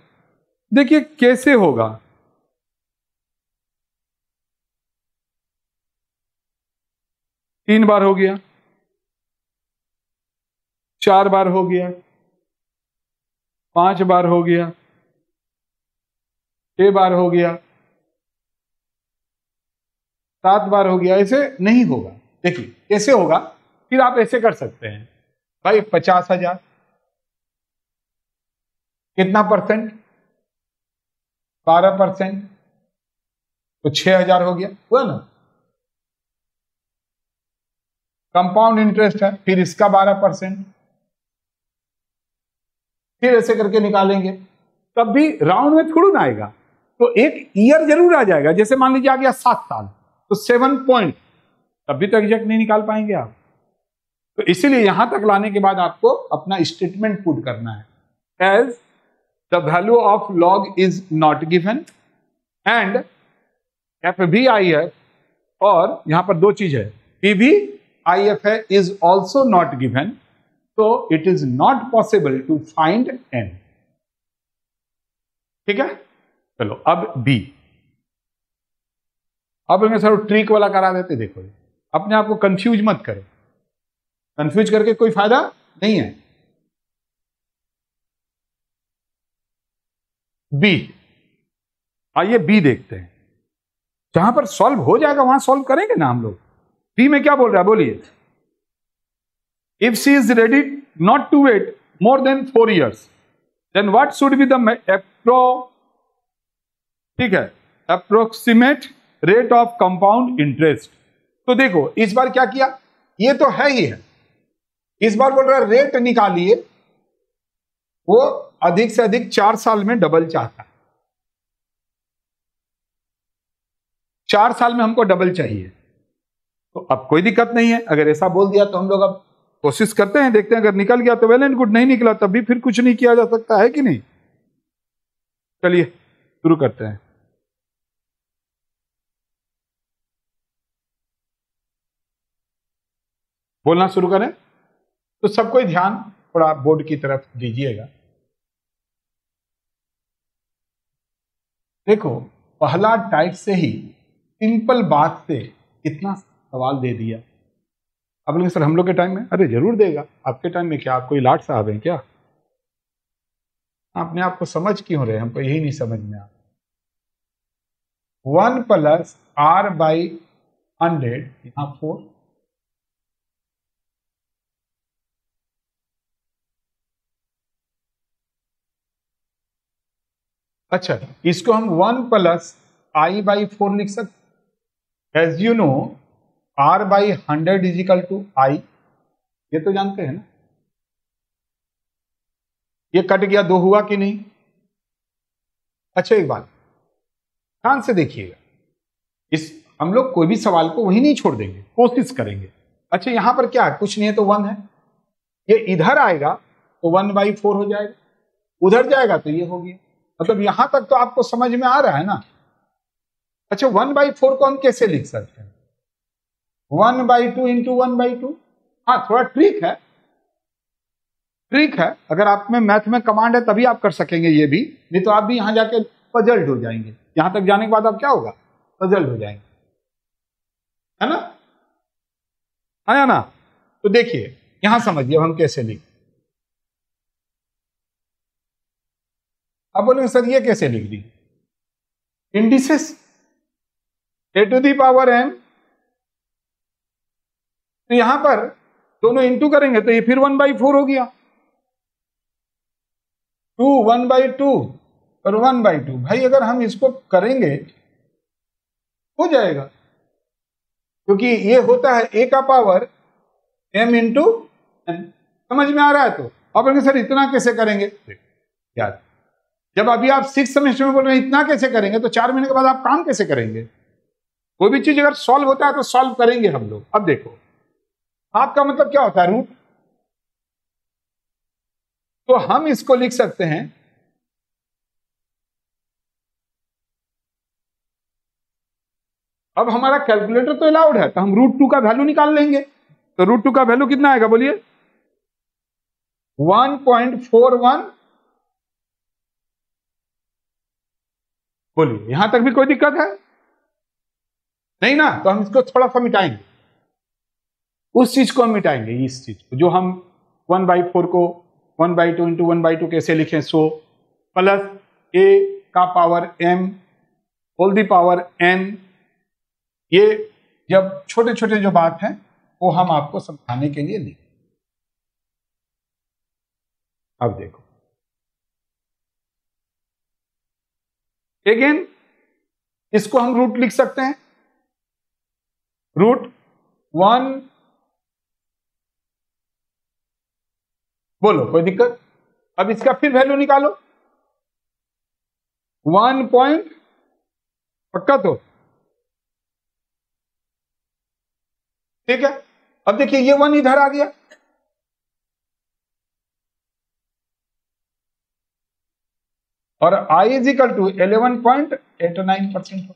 देखिए कैसे होगा, तीन बार हो गया, 4 बार हो गया, 5 बार हो गया, 6 बार हो गया, 7 बार हो गया, ऐसे नहीं होगा। देखिए कैसे होगा, फिर आप ऐसे कर सकते हैं भाई, 50,000 कितना परसेंट, 12%, तो 6,000 हो गया, हुआ ना। कंपाउंड इंटरेस्ट है, फिर इसका 12%, फिर ऐसे करके निकालेंगे, तब भी राउंड में थोड़ा ना आएगा, तो एक ईयर जरूर आ जाएगा। जैसे मान लीजिए आ गया 7 साल, तो 7 पॉइंट, तब भी तो एग्जैक्ट नहीं निकाल पाएंगे आप। तो इसीलिए यहां तक लाने के बाद आपको अपना स्टेटमेंट पुट करना है, as the value of log is not given and FVIF, और यहां पर 2 चीज है, PVIF है is also not given, so it is not possible to find n। ठीक है, चलो अब बी। अब इन्हें सर ट्रिक वाला करा देते। देखो अपने आप को कंफ्यूज मत करो, कंफ्यूज करके कोई फायदा नहीं है। बी, आइए बी देखते हैं, जहां पर सॉल्व हो जाएगा वहां सॉल्व करेंगे ना हम लोग। बी में क्या बोल रहा है बोलिए, if she is ready not to wait more than 4 years then what should be the ठीक है approximate rate of compound interest. तो देखो इस बार क्या किया, ये तो है ही है, इस बार बोल रहा है रेट निकालिए, वो अधिक से अधिक 4 साल में डबल चाहता है। 4 साल में हमको डबल चाहिए, तो अब कोई दिक्कत नहीं है। अगर ऐसा बोल दिया तो हम लोग अब कोशिश करते हैं, देखते हैं, अगर निकल गया तो वेल एंड गुड, नहीं निकला तब भी फिर कुछ नहीं किया जा सकता है कि नहीं। चलिए शुरू करते हैं। बोलना शुरू करें तो सबको ध्यान थोड़ा बोर्ड की तरफ दीजिएगा। देखो पहला टाइप से ही सिंपल बात से इतना सवाल दे दिया। अब बोलेंगे सर हम लोग के टाइम में, अरे जरूर देगा, आपके टाइम में क्या आप कोई लाट साहब हैं क्या? अपने आप को समझ क्यों रहे, हमको यही नहीं समझ में आता। 1 + r/100 यहां 4, अच्छा इसको हम 1 + i/4 लिख सकते। As you know r/100 = i, ये तो जानते हैं ना। ये कट गया, 2 हुआ कि नहीं? अच्छा एक बात ध्यान से देखिएगा, इस हम लोग कोई भी सवाल को वहीं नहीं छोड़ देंगे, कोशिश करेंगे। अच्छा यहां पर क्या है, कुछ नहीं है तो 1 है, ये इधर आएगा तो 1/4 हो जाएगा, उधर जाएगा तो ये हो गया। मतलब यहां तक तो आपको समझ में आ रहा है ना। अच्छा 1/4 को हम कैसे लिख सकते हैं, 1/2 × 1/2। हाँ थोड़ा ट्रिक है, ट्रिक है, अगर आप में मैथ में कमांड है तभी आप कर सकेंगे ये भी, नहीं तो आप भी यहां जाके पजल्ड हो जाएंगे। यहां तक जाने के बाद आप क्या होगा, पजल्ड हो जाएंगे, है ना, आया ना। तो देखिए यहां समझिए अब हम कैसे लिख। अब बोलेंगे सर ये कैसे लिख दी, इंडिसेस a⁴m, तो यहां पर दोनों इंटू करेंगे तो ये फिर 1/4 हो गया, 2 1/2 और 1/2। भाई अगर हम इसको करेंगे हो जाएगा, क्योंकि ये होता है a⁴m × n। समझ में आ रहा है? तो अब सर इतना कैसे करेंगे यार, जब अभी आप 6th सेमेस्टर में बोल रहे हैं इतना कैसे करेंगे, तो 4 महीने के बाद आप काम कैसे करेंगे? कोई भी चीज अगर सॉल्व होता है तो सॉल्व करेंगे हम लोग। अब देखो आपका मतलब क्या होता है, रूट, तो हम इसको लिख सकते हैं अब हमारा कैलकुलेटर तो अलाउड है, तो हम √2 का वैल्यू निकाल लेंगे। तो √2 का वैल्यू कितना आएगा बोलिए, 1.41। बोलिए यहां तक भी कोई दिक्कत है नहीं ना? तो हम इसको थोड़ा सा मिटाएंगे, उस चीज को हम मिटाएंगे, इस चीज को जो हम 1/4 को 1/2 × 1/2 कैसे लिखें, सो प्लस a⁴m⁴n। ये जब छोटे छोटे जो बात है वो हम आपको समझाने के लिए लिखे। अब देखो अगेन इसको हम रूट लिख सकते हैं, √1। बोलो कोई दिक्कत? अब इसका फिर वैल्यू निकालो, 1 पॉइंट, पक्का तो ठीक है। अब देखिए ये 1 इधर आ गया, और I = 11.89%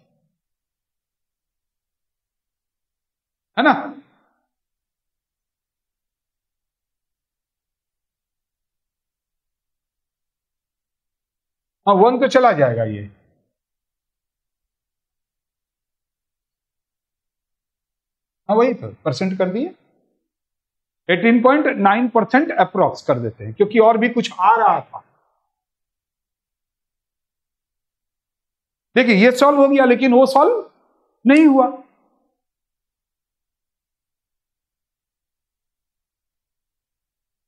है ना। हाँ 1 तो चला जाएगा ये, हाँ वही तो परसेंट कर दिए, 18.9% अप्रोक्स कर देते हैं क्योंकि और भी कुछ आ रहा था। देखिए ये सॉल्व हो गया लेकिन वो सॉल्व नहीं हुआ।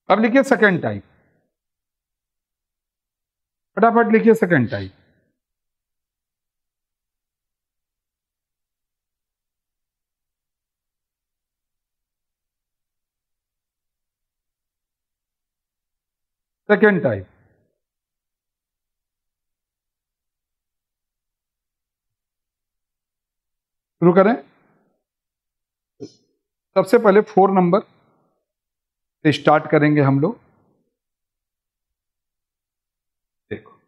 अब लिखिए सेकेंड टाइप, फटाफट लिखिए सेकेंड टाइप। सेकेंड टाइप शुरू करें। सबसे पहले 4 नंबर से स्टार्ट करेंगे हम लोग। देखो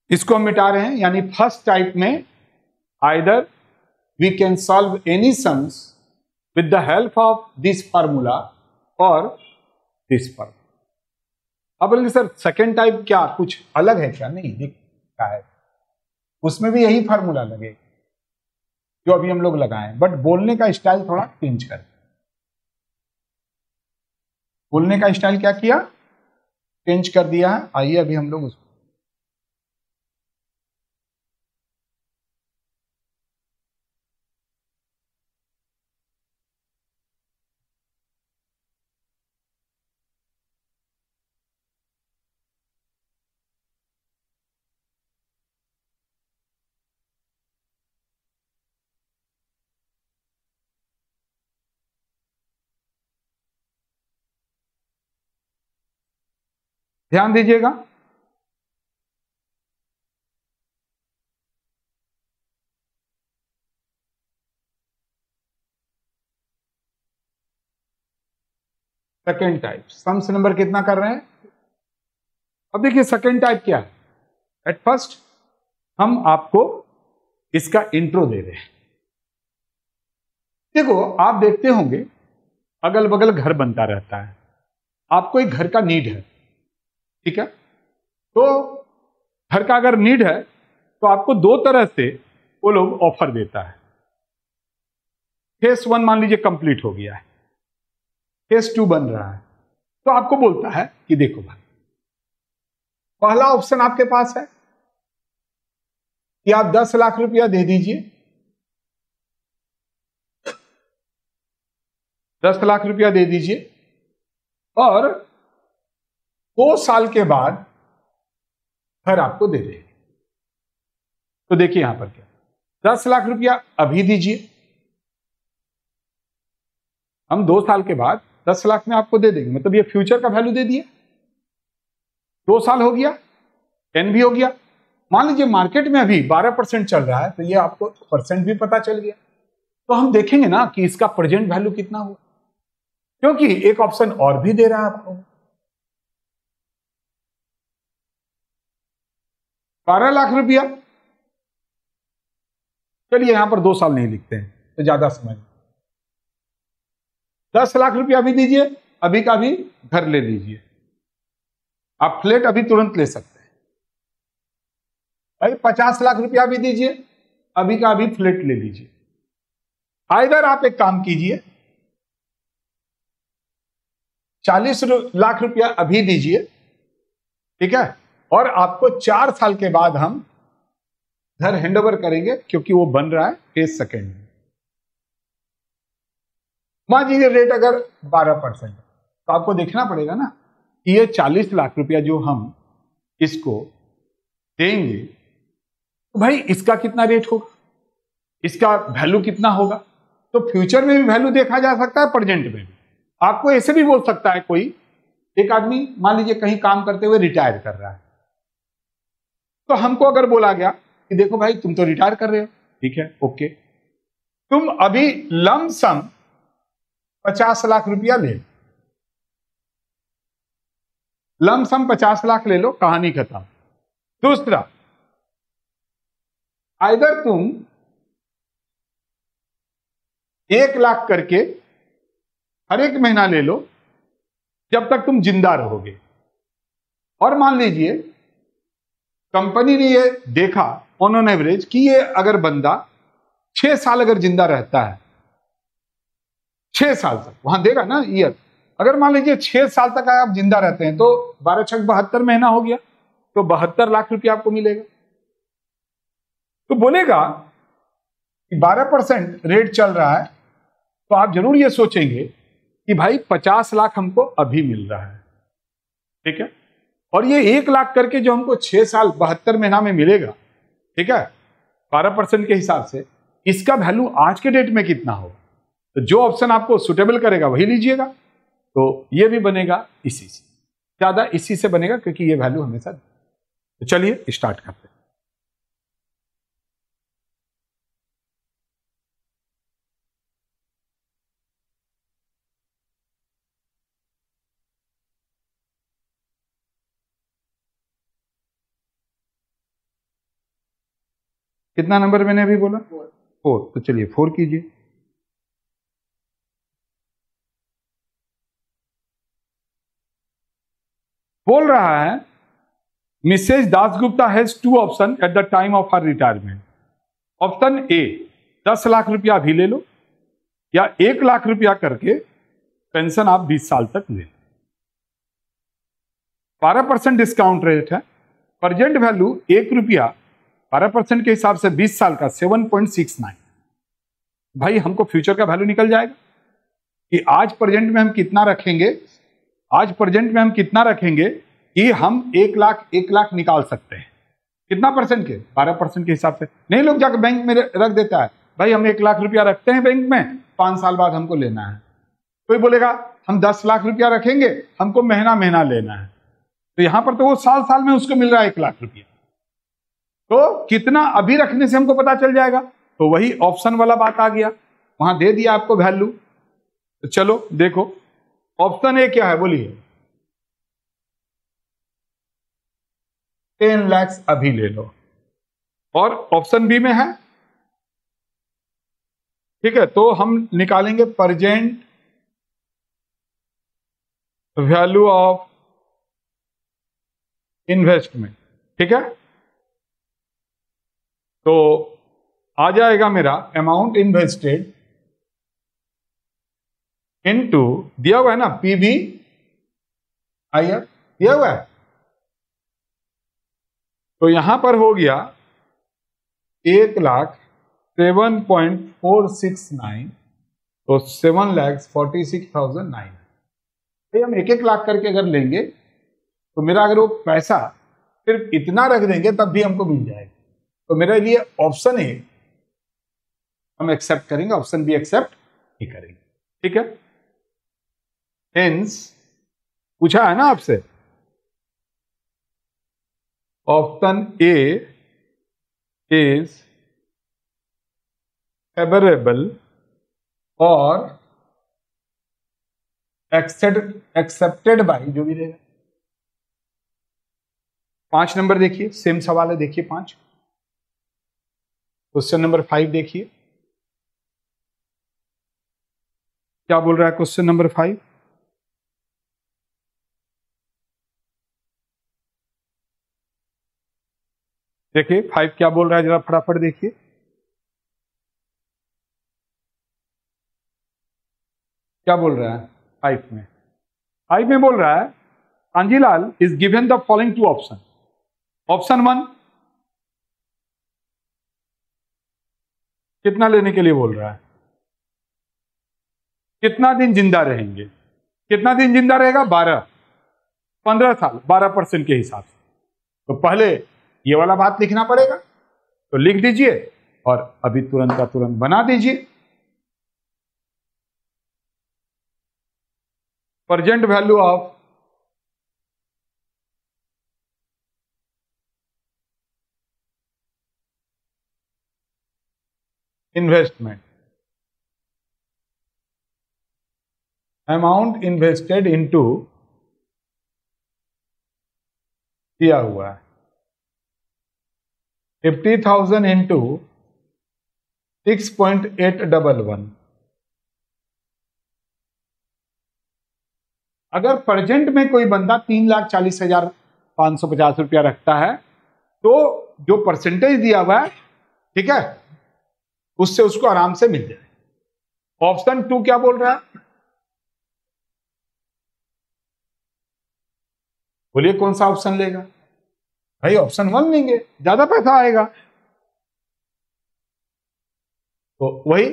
इसको हम मिटा रहे हैं, यानी फर्स्ट टाइप में either we can solve any sums with the help of this formula और दिस फार्मूला। अब बोलेंगे सर सेकेंड टाइप क्या कुछ अलग है क्या? नहीं, क्या है उसमें भी यही फार्मूला लगेगा जो अभी हम लोग लगाए, बट बोलने का स्टाइल थोड़ा चेंज कर। बोलने का स्टाइल क्या किया? चेंज कर दिया है। आइए अभी हम लोग उसको ध्यान दीजिएगा। सेकेंड टाइप सम्स नंबर कितना कर रहे हैं? अब देखिए सेकेंड टाइप क्या है। एट फर्स्ट हम आपको इसका इंट्रो दे रहे हैं। देखो आप देखते होंगे अगल बगल घर बनता रहता है, आपको एक घर का नीड है, ठीक है? तो घर का अगर नीड है तो आपको 2 तरह से वो लोग ऑफर देता है। फेस 1 मान लीजिए कंप्लीट हो गया है, फेस 2 बन रहा है, तो आपको बोलता है कि देखो भाई पहला ऑप्शन आपके पास है कि आप 10 लाख रुपया दे दीजिए, 10 लाख रुपया दे दीजिए और 2 साल के बाद घर आपको दे देंगे। तो देखिए यहां पर क्या, 10 लाख रुपया अभी दीजिए, हम 2 साल के बाद 10 लाख में आपको दे देंगे, मतलब ये फ्यूचर का वैल्यू दे दिया। 2 साल हो गया, 10 भी हो गया। मान लीजिए मार्केट में अभी 12% चल रहा है, तो ये आपको परसेंट भी पता चल गया। तो हम देखेंगे ना कि इसका प्रेजेंट वैल्यू कितना हुआ, क्योंकि एक ऑप्शन और भी दे रहा है आपको 12 लाख रुपया। चलिए यहां पर 2 साल नहीं लिखते हैं तो ज्यादा समझ। 10 लाख रुपया अभी दीजिए, अभी का भी घर ले लीजिए, आप फ्लैट अभी तुरंत ले सकते हैं। भाई 50 लाख रुपया भी दीजिए, अभी का अभी फ्लैट ले लीजिए। आइदर आप एक काम कीजिए, 40 लाख रुपया अभी दीजिए, ठीक है, और आपको 4 साल के बाद हम घर हैंडओवर करेंगे क्योंकि वो बन रहा है फेज सेकेंड में। मान लीजिए रेट अगर 12% तो आपको देखना पड़ेगा ना कि ये 40 लाख रुपया जो हम इसको देंगे तो भाई इसका कितना रेट होगा, इसका वैल्यू कितना होगा। तो फ्यूचर में भी वैल्यू देखा जा सकता है, प्रेजेंट में भी। आपको ऐसे भी बोल सकता है कोई एक आदमी, मान लीजिए कहीं काम करते हुए रिटायर कर रहा है, तो हमको अगर बोला गया कि देखो भाई तुम तो रिटायर कर रहे हो, ठीक है ओके, तुम अभी लमसम 50 लाख रुपया ले, लमसम 50 लाख ले लो, कहानी खत्म। दूसरा, आइदर तुम 1 लाख करके हर एक महीना ले लो जब तक तुम जिंदा रहोगे, और मान लीजिए कंपनी ने ये देखा ऑन एवरेज कि ये अगर बंदा 6 साल अगर जिंदा रहता है, 6 साल तक, वहां देगा ना ईयर, अगर मान लीजिए 6 साल तक आप जिंदा रहते हैं तो 12 छक 72 महीना हो गया, तो 72 लाख रुपया आपको मिलेगा। तो बोलेगा कि 12% रेट चल रहा है, तो आप जरूर ये सोचेंगे कि भाई 50 लाख हमको अभी मिल रहा है, ठीक है, और ये 1 लाख करके जो हमको 6 साल 72 महीना में मिलेगा, ठीक है, 12% के हिसाब से इसका वैल्यू आज के डेट में कितना होगा। तो जो ऑप्शन आपको सुटेबल करेगा वही लीजिएगा। तो ये भी बनेगा इसी से, ज्यादा इसी से बनेगा क्योंकि ये वैल्यू हमेशा। तो चलिए स्टार्ट करते हैं। कितना नंबर मैंने अभी बोला? 4। तो चलिए 4 कीजिए। बोल रहा है Mrs Dasgupta has 2 option at the time of her retirement. Option A 10 lakh रुपया अभी ले लो, या 1 लाख रुपया करके पेंशन आप 20 साल तक ले लो। 12% डिस्काउंट रेट है, प्रेजेंट वैल्यू 1 रुपया, 12% के हिसाब से 20 साल का 7.69। भाई हमको फ्यूचर का वैल्यू निकल जाएगा कि आज प्रेजेंट में हम कितना रखेंगे, आज प्रेजेंट में हम कितना रखेंगे कि हम 1 लाख निकाल सकते हैं। कितना परसेंट के? 12% के हिसाब से। नहीं लोग जाकर बैंक में रख देता है, भाई हम 1 लाख रुपया रखते हैं बैंक में, 5 साल बाद हमको लेना है। कोई बोलेगा हम 10 लाख रुपया रखेंगे, हमको महीना महीना लेना है। तो यहां पर तो वो साल साल में उसको मिल रहा है 1 लाख रुपया। तो कितना अभी रखने से हमको पता चल जाएगा। तो वही ऑप्शन वाला बात आ गया, वहां दे दिया आपको वैल्यू। तो चलो देखो ऑप्शन ए क्या है, बोलिए। 10 लाख अभी ले लो, और ऑप्शन बी में है, ठीक है। तो हम निकालेंगे प्रेजेंट वैल्यू ऑफ इन्वेस्टमेंट, ठीक है। तो आ जाएगा मेरा अमाउंट इन्वेस्टेड इनटू, दिया हुआ है ना पीवी आई एफ, दिया हुआ है। तो यहां पर हो गया 1,07,469, तो 7,46,009। भाई हम 1 लाख करके अगर लेंगे तो मेरा अगर वो पैसा सिर्फ इतना रख देंगे तब भी हमको मिल जाएगा। तो मेरे लिए ऑप्शन ए हम एक्सेप्ट करेंगे, ऑप्शन बी एक्सेप्ट नहीं करेंगे, ठीक है। हेंस पूछा है ना आपसे, ऑप्शन ए इज फेवरेबल और एक्सेप्टेड बाय, जो भी रहेगा। 5 नंबर देखिए, सेम सवाल है, देखिए 5। क्वेश्चन नंबर 5 देखिए क्या बोल रहा है। क्वेश्चन नंबर 5, देखिए 5 क्या बोल रहा है, जरा फटाफट देखिए। क्या बोल रहा है 5 में? 5 में बोल रहा है Kanjilal is given the following 2 option. Option 1 कितना लेने के लिए बोल रहा है, कितना दिन जिंदा रहेंगे, कितना दिन जिंदा रहेगा, 15 साल, 12% के हिसाब से। तो पहले ये वाला बात लिखना पड़ेगा, तो लिख दीजिए और अभी तुरंत का तुरंत बना दीजिए। Present value of investment, amount invested into, दिया हुआ है 50,000 इंटू 6.811। अगर प्रेजेंट में कोई बंदा 3,40,550 रुपया रखता है तो जो परसेंटेज दिया हुआ है, ठीक है, उससे उसको आराम से मिल जाए। ऑप्शन 2 क्या बोल रहा है? बोलिए कौन सा ऑप्शन लेगा? भाई ऑप्शन 1 लेंगे, ज्यादा पैसा आएगा। तो वही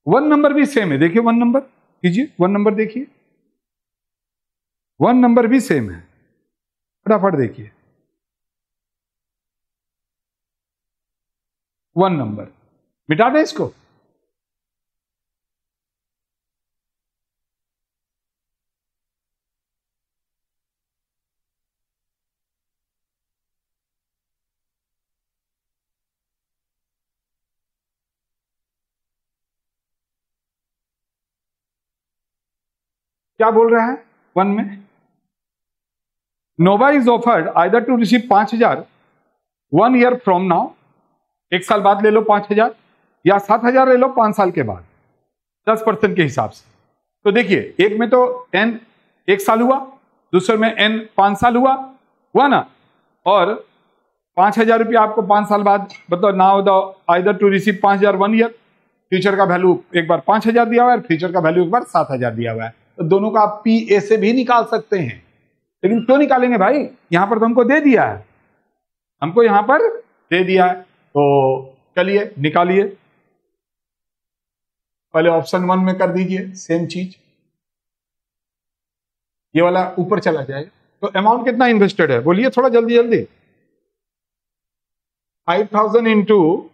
1 नंबर भी सेम है। देखिए 1 नंबर कीजिए, 1 नंबर देखिए, 1 नंबर भी सेम है। फटाफट देखिए 1 नंबर, मिटा दें इसको। क्या बोल रहा है 1 में? Nova is offered either to receive 5,000 1 year from now, 1 साल बाद ले लो 5,000, या 7,000 ले लो 5 साल के बाद 10% के हिसाब से। तो देखिए एक में तो n 1 साल हुआ, दूसरे में n 5 साल हुआ ना, और 5,000 रुपया आपको 5 साल बाद, मतलब now the either to receive 5,000 1 year, future का वैल्यू एक बार 5,000 दिया हुआ है, फ्यूचर का वैल्यू एक बार 7,000 दिया हुआ है। तो दोनों का आप PA से भी निकाल सकते हैं। लेकिन क्यों निकालेंगे भाई, यहां पर तो हमको दे दिया है, हमको यहां पर दे दिया है। तो चलिए निकालिए, पहले ऑप्शन 1 में कर दीजिए सेम चीज, ये वाला ऊपर चला जाएगा। तो अमाउंट कितना इन्वेस्टेड है बोलिए थोड़ा जल्दी जल्दी। 5,000 इंटू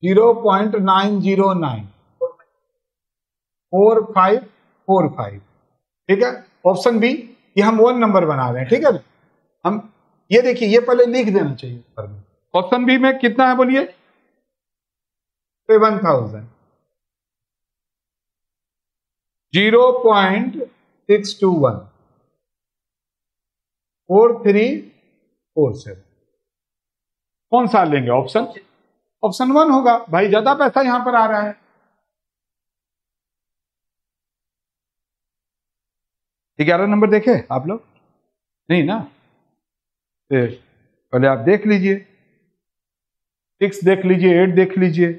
0.909 4545, ठीक है। ऑप्शन बी, ये हम 1 नंबर बना रहे हैं, ठीक है। हम ये देखिए, ये पहले लिख देना चाहिए ऊपर में। ऑप्शन बी में कितना है बोलिए? 7,000, 0.621 4347। कौन सा लेंगे? ऑप्शन 1 होगा भाई, ज्यादा पैसा यहां पर आ रहा है। ये 11 नंबर देखे आप लोग? नहीं ना, पहले आप देख लीजिए, 6 देख लीजिए, 8 देख लीजिए,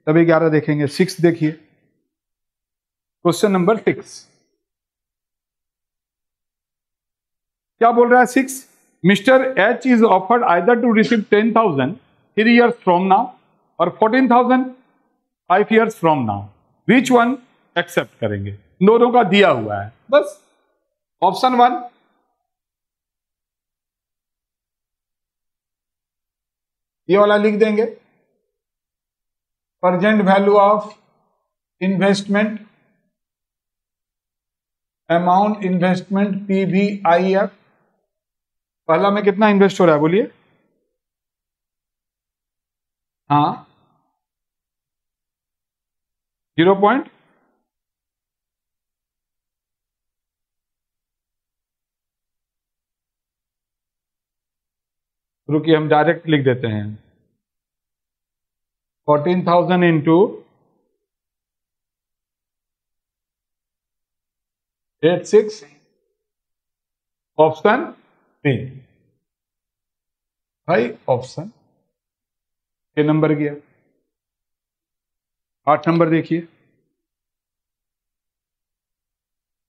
तब 11 देखेंगे। 6 देखिए, क्वेश्चन नंबर 6 क्या बोल रहा है? 6, mister H is offered either to receive 10,000 3 years from now और 14,000 5 years from now, which one accept करेंगे? दोनों का दिया हुआ है, बस ऑप्शन 1। ये वाला लिख देंगे, present value of investment, amount investment PVIF। पहला में कितना इन्वेस्ट हो रहा है बोलिए? हाँ 0. रुकिए हम डायरेक्ट लिख देते हैं, 14,000 इंटू 86, ऑप्शन बी। भाई ऑप्शन के नंबर गया। 8 नंबर देखिए,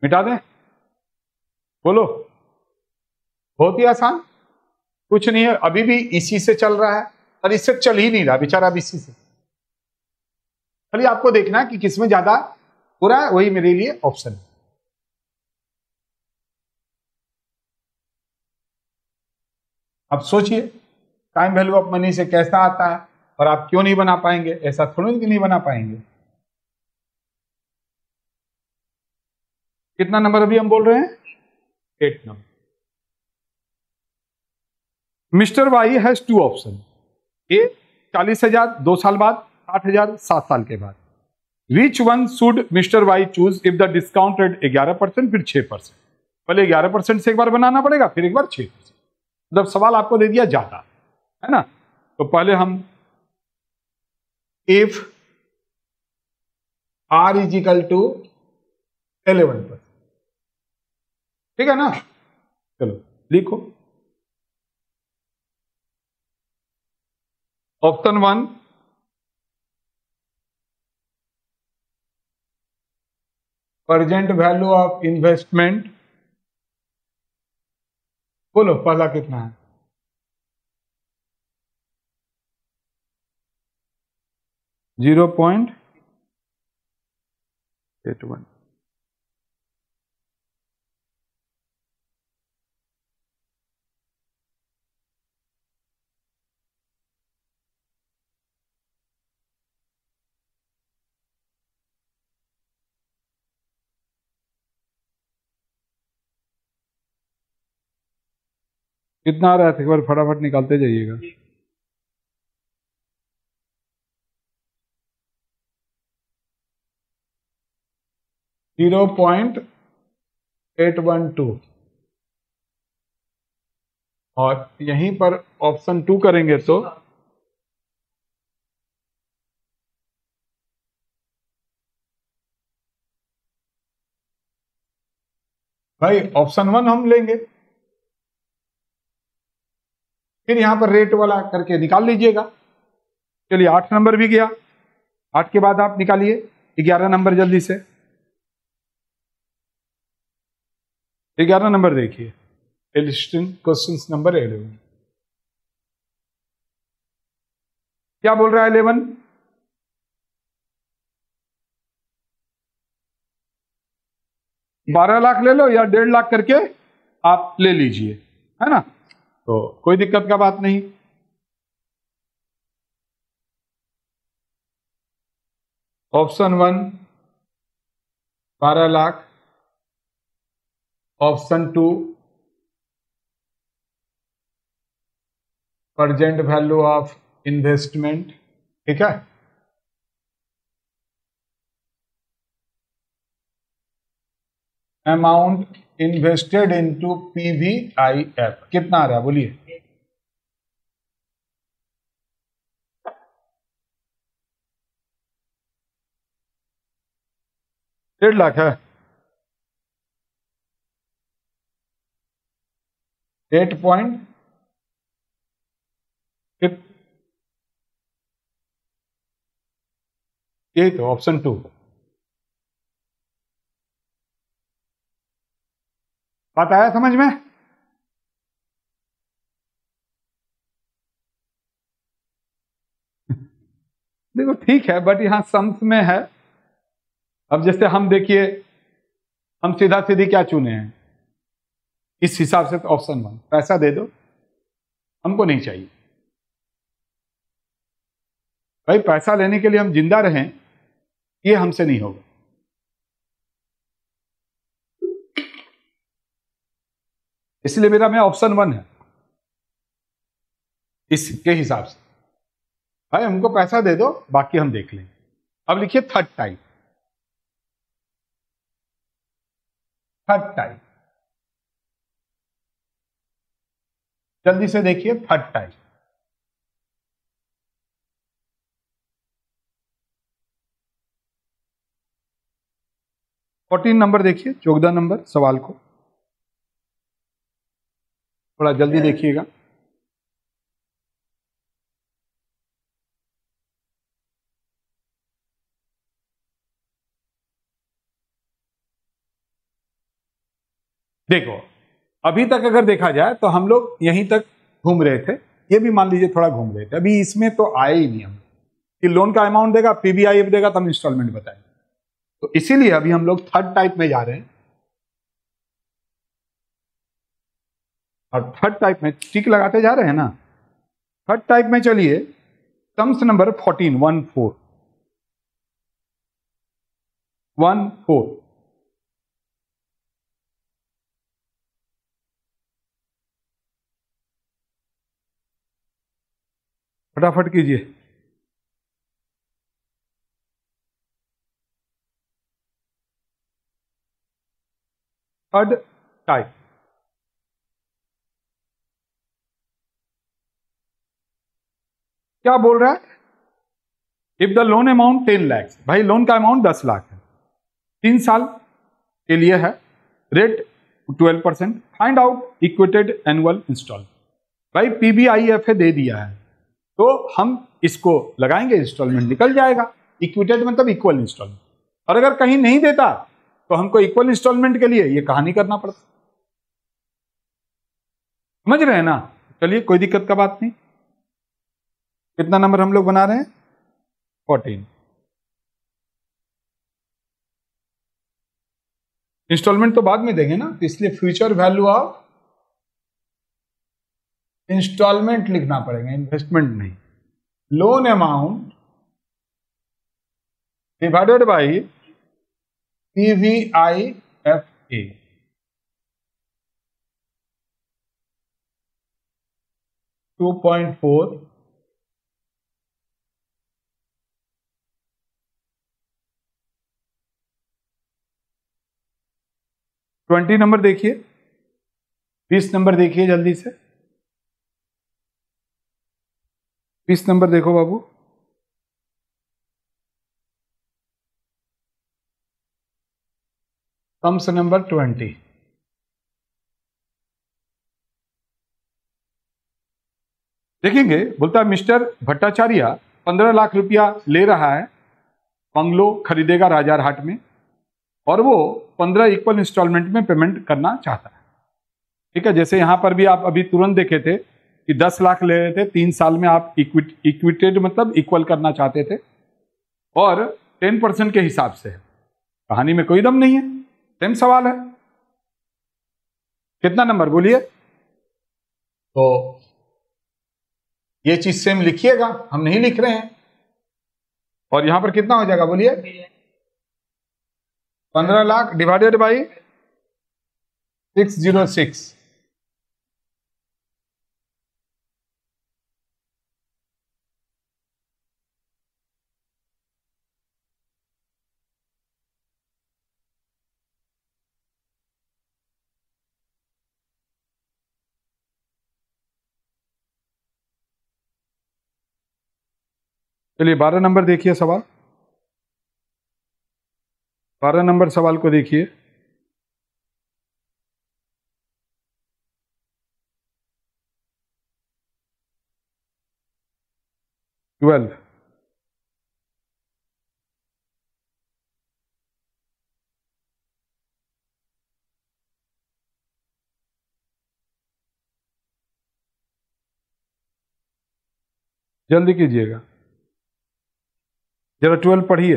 मिटा दें? बोलो, बहुत ही आसान, कुछ नहीं है, अभी भी इसी से चल रहा है, और इससे चल ही नहीं रहा बेचारा, अब इसी से। खाली आपको देखना है कि किसमें ज्यादा हो रहा है, वही मेरे लिए ऑप्शन है। अब सोचिए टाइम वैल्यू ऑफ मनी से कैसा आता है, और आप क्यों नहीं बना पाएंगे? ऐसा थोड़ी कि नहीं बना पाएंगे। कितना नंबर अभी हम बोल रहे हैं? 8 number. Mister Y has 2 option, A 40,000 2 साल बाद, 60,000 7 साल के बाद। Which one should mister Y choose if the discount rate 11% फिर 6%? पहले 11% से एक बार बनाना पड़ेगा, फिर एक बार 6%। मतलब सवाल आपको दे दिया ज्यादा है ना। तो पहले हम if R is equal to 11%, ठीक है ना। चलो लिखो option 1 present value of investment, बोलो पहला कितना है? 0.81। कितना आ रहा है एक बार फटाफट निकालते जाइएगा। 0.812 और यहीं पर ऑप्शन 2 करेंगे तो भाई ऑप्शन 1 हम लेंगे, फिर यहां पर रेट वाला करके निकाल लीजिएगा। चलिए 8 नंबर भी गया, 8 के बाद आप निकालिए 11 नंबर जल्दी से। 11 नंबर देखिए, क्वेश्चन नंबर 11 क्या बोल रहा है? 11 12 लाख ले लो या 1.5 लाख करके आप ले लीजिए, है ना, तो कोई दिक्कत का बात नहीं। Option 1 12 lakh, option 2 present value of investment, ठीक है। अमाउंट इन्वेस्टेड इनटू PVIF कितना आ रहा है बोलिए? 1.5 लाख है। 8 पॉइंट ये तो ऑप्शन 2 बात आया समझ में? देखो ठीक है, बट यहां सम्स में है। अब जैसे हम देखिए, हम सीधा सीधी क्या चुने हैं इस हिसाब से, तो ऑप्शन 1 पैसा दे दो, हमको नहीं चाहिए भाई। पैसा लेने के लिए हम जिंदा रहें, ये हमसे नहीं होगा। इसलिए मेरा में ऑप्शन 1 है इसके हिसाब से। भाई हमको पैसा दे दो, बाकी हम देख लेंगे। अब लिखिए थर्ड टाइप। थर्ड टाइप जल्दी से देखिए, थर्ड टाइप। फोर्टीन नंबर देखिए, 14 नंबर सवाल को थोड़ा जल्दी देखिएगा। देखो अभी तक अगर देखा जाए तो हम लोग यहीं तक घूम रहे थे, ये भी मान लीजिए थोड़ा घूम रहे थे। अभी इसमें तो आए ही नहीं हम कि लोन का अमाउंट देगा, PVIF देगा, तब इंस्टॉलमेंट बताएंगे। तो इसीलिए अभी हम लोग थर्ड टाइप में जा रहे हैं। और थर्ड टाइप में टिक लगाते जा रहे हैं ना। थर्ड टाइप में चलिए, सम्स नंबर 14 14 14 फटाफट कीजिए। थर्ड टाइप क्या बोल रहा है? If the loan amount 10 lakh, भाई लोन का अमाउंट 10 लाख है, 3 साल के लिए है, rate 12%, find out equated annual instalment. भाई PBIFA दे दिया है तो हम इसको लगाएंगे, इंस्टॉलमेंट निकल जाएगा। इक्विटेड मतलब इक्वल इंस्टॉलमेंट, और अगर कहीं नहीं देता तो हमको इक्वल इंस्टॉलमेंट के लिए ये कहानी करना पड़ता। समझ रहे हैं ना? चलिए कोई दिक्कत का बात नहीं। कितना नंबर हम लोग बना रहे हैं? 14। इंस्टॉलमेंट तो बाद में देंगे ना, तो इसलिए फ्यूचर वैल्यू ऑफ इंस्टॉलमेंट लिखना पड़ेगा, इन्वेस्टमेंट नहीं। Loan amount divided by PVIFA, 2.4 20 number देखिए, 20 नंबर देखिए जल्दी से, 20 नंबर देखो बाबू। Sums number 20। देखेंगे, बोलता है मिस्टर भट्टाचार्य 15 लाख रुपया ले रहा है, बंगलो खरीदेगा राजारहाट में, और वो 15 इक्वल इंस्टॉलमेंट में पेमेंट करना चाहता है। ठीक है, जैसे यहां पर भी आप अभी तुरंत देखे थे कि 10 लाख ले रहे थे, 3 साल में आप इक्विटेड मतलब इक्वल करना चाहते थे, और 10% के हिसाब से है। कहानी में कोई दम नहीं है, सेम सवाल है। कितना नंबर बोलिए? तो ये चीज सेम लिखिएगा, हम नहीं लिख रहे हैं। और यहां पर कितना हो जाएगा बोलिए? 15 लाख डिवाइडेड बाई 606। चलिए 12 नंबर देखिए सवाल, 12 नंबर सवाल को देखिए। ट्वेल्व, जल्दी कीजिएगा जरा, 12 पढ़िए।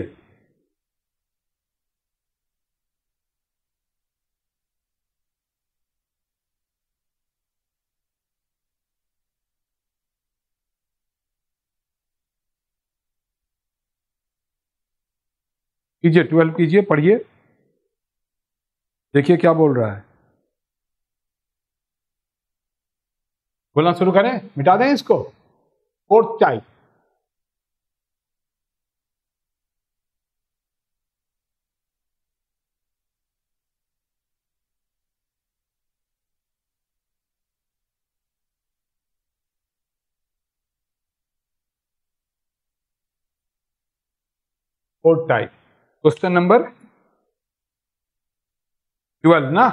कीजिए 12 कीजिए, पढ़िए, देखिए क्या बोल रहा है। बोलना शुरू करें, मिटा दें इसको। Fourth type, fourth type, question number 12 ना।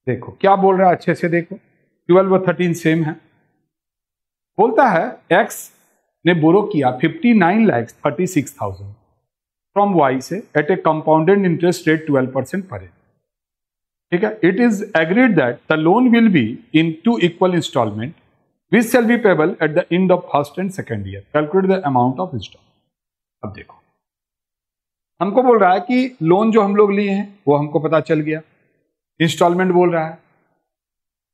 देखो क्या बोल रहा है, अच्छे से देखो। 12 और 13 सेम है। बोलता है एक्स ने बोरो किया 59,36,000 फ्रॉम वाई से at a compounded interest rate 12% पर एन। ठीक है, it is agreed that the loan will be in 2 equal instalment which shall be payable at the end of first and second year, calculate the amount of instalment. अब देखो, हमको बोल रहा है कि लोन जो हम लोग लिए हैं वो हमको पता चल गया, इंस्टॉलमेंट बोल रहा है,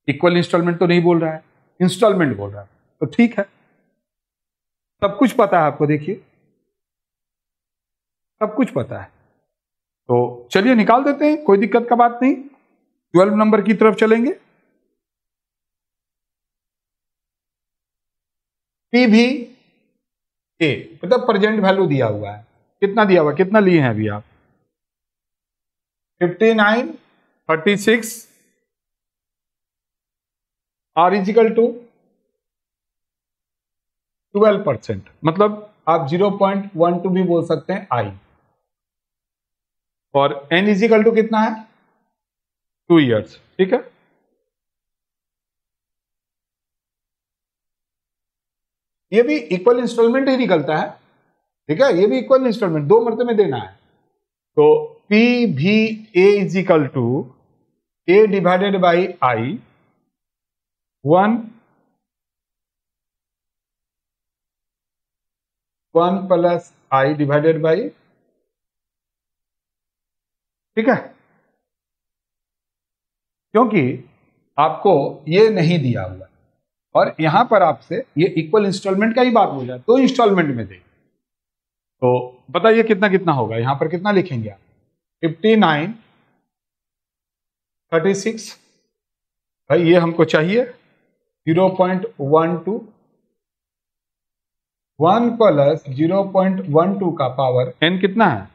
इक्वल इंस्टॉलमेंट तो नहीं बोल रहा है, इंस्टॉलमेंट बोल रहा है, तो ठीक है, सब कुछ पता है आपको। देखिए सब कुछ पता है, तो चलिए निकाल देते हैं, कोई दिक्कत का बात नहीं। 12 नंबर की तरफ चलेंगे। PVA मतलब प्रेजेंट वैल्यू दिया हुआ है, कितना दिया हुआ, कितना लिए हैं अभी आप? 59, 36 आर इजिकल टू 12%, मतलब आप 0.12 भी बोल सकते हैं आई। और n इजिकल टू कितना है? 2 years, ठीक है। ये भी इक्वल इंस्टॉलमेंट ही निकलता है, ठीक है, ये भी इक्वल इंस्टॉलमेंट 2 मरते में देना है। तो पी भी A is equal to A divided by I 1 plus I divided by, ठीक है, क्योंकि आपको ये नहीं दिया हुआ और यहां पर आपसे ये इक्वल इंस्टॉलमेंट का ही बात बोला, तो इंस्टॉलमेंट में दे। तो बताइए कितना कितना होगा, यहां पर कितना लिखेंगे आप? 59, 36, भाई ये हमको चाहिए 0.12, 1 प्लस 0.12 का पावर n कितना है?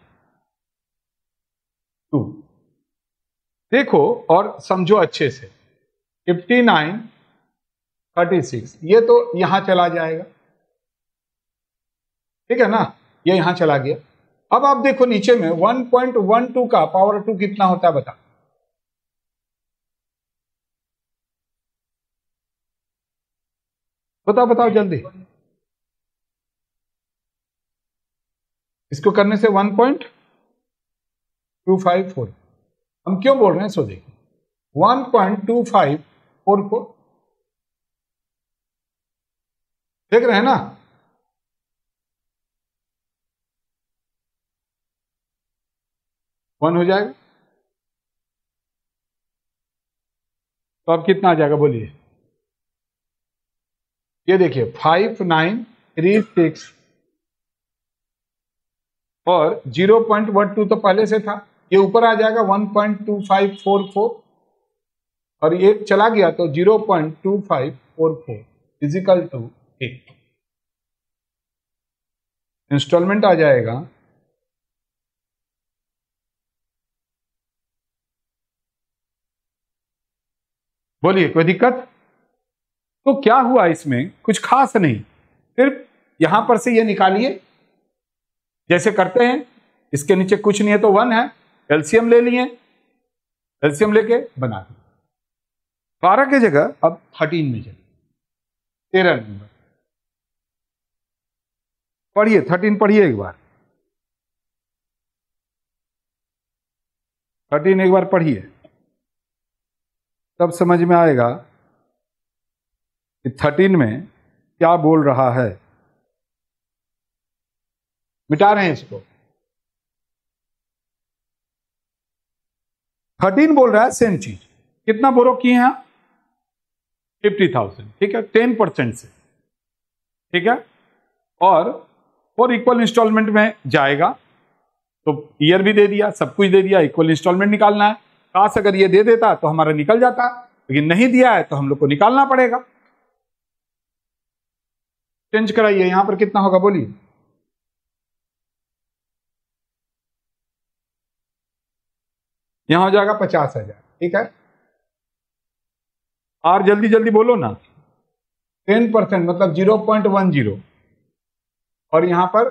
2। देखो और समझो अच्छे से, 59, 36 ये तो यहां चला जाएगा, ठीक है ना, ये यहां चला गया। अब आप देखो नीचे में 1.12 का पावर 2 कितना होता है बता? बताओ बताओ जल्दी। इसको करने से 1.254। हम क्यों बोल रहे हैं सो देखो, 1.2544 देख रहे हैं ना, वन हो जाएगा। तो अब कितना आ जाएगा बोलिए? ये देखिए 5936 और 0.12 तो पहले से था, ये ऊपर आ जाएगा 1.2544 और ये चला गया तो 0.2544 फिजिकल टू 8। इंस्टॉलमेंट आ जाएगा बोलिए, कोई दिक्कत? तो क्या हुआ इसमें, कुछ खास नहीं, सिर्फ यहां पर से ये निकालिए जैसे करते हैं, इसके नीचे कुछ नहीं है तो 1 है, एलसीएम ले लिए, एलसीएम लेके बना दिए, 12 की जगह अब 13 में चलिए, 13 नंबर पढ़िए, 13 पढ़िए एक बार, 13 एक बार पढ़िए, तब समझ में आएगा कि 13 में क्या बोल रहा है। मिटा रहे हैं इसको, 13 बोल रहा है सेम चीज, कितना बोरो किए हैं? 50,000, ठीक है, 10% से, ठीक है, और इक्वल इंस्टॉलमेंट में जाएगा तो ईयर भी दे दिया, सब कुछ दे दिया, इक्वल इंस्टॉलमेंट निकालना है। काश अगर ये दे देता तो हमारा निकल जाता, लेकिन नहीं दिया है तो हम लोग को निकालना पड़ेगा। चेंज कराइए, यहां पर कितना होगा बोलिए? यहां हो जाएगा 50,000, ठीक है, और जल्दी जल्दी बोलो ना, 10% मतलब 0.10 और यहां पर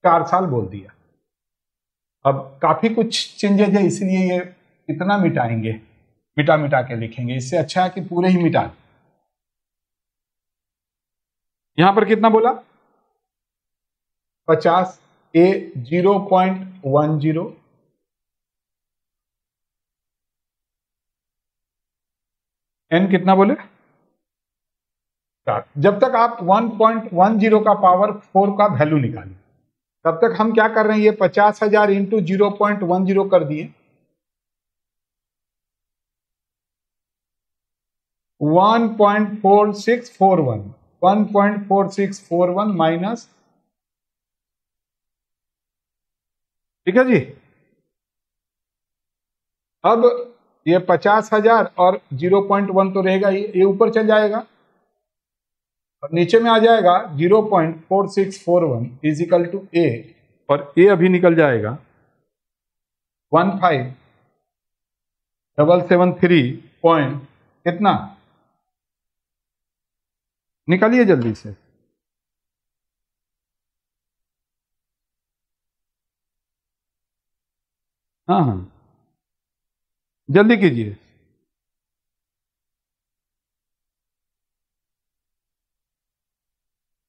4 साल बोल दिया। अब काफी कुछ चेंजेज है, इसलिए ये इतना मिटाएंगे, मिटा मिटा के लिखेंगे, इससे अच्छा है कि पूरे ही मिटा। यहां पर कितना बोला? 50, ए 0.10, एन कितना बोले? 4। जब तक आप 1.10 का पावर 4 का वैल्यू निकालें तब तक हम क्या कर रहे हैं, ये 50,000 इंटू 0.10 कर दिए, 1.4641, 1.4641 माइनस, ठीक है जी। अब ये 50,000 और 0.1 तो रहेगा ही, ये ऊपर चल जाएगा और नीचे में आ जाएगा 0.4641 इजिकल टू ए, और ए अभी निकल जाएगा 15,773 पॉइंट कितना, निकालिए जल्दी से। हाँ हाँ, जल्दी कीजिए।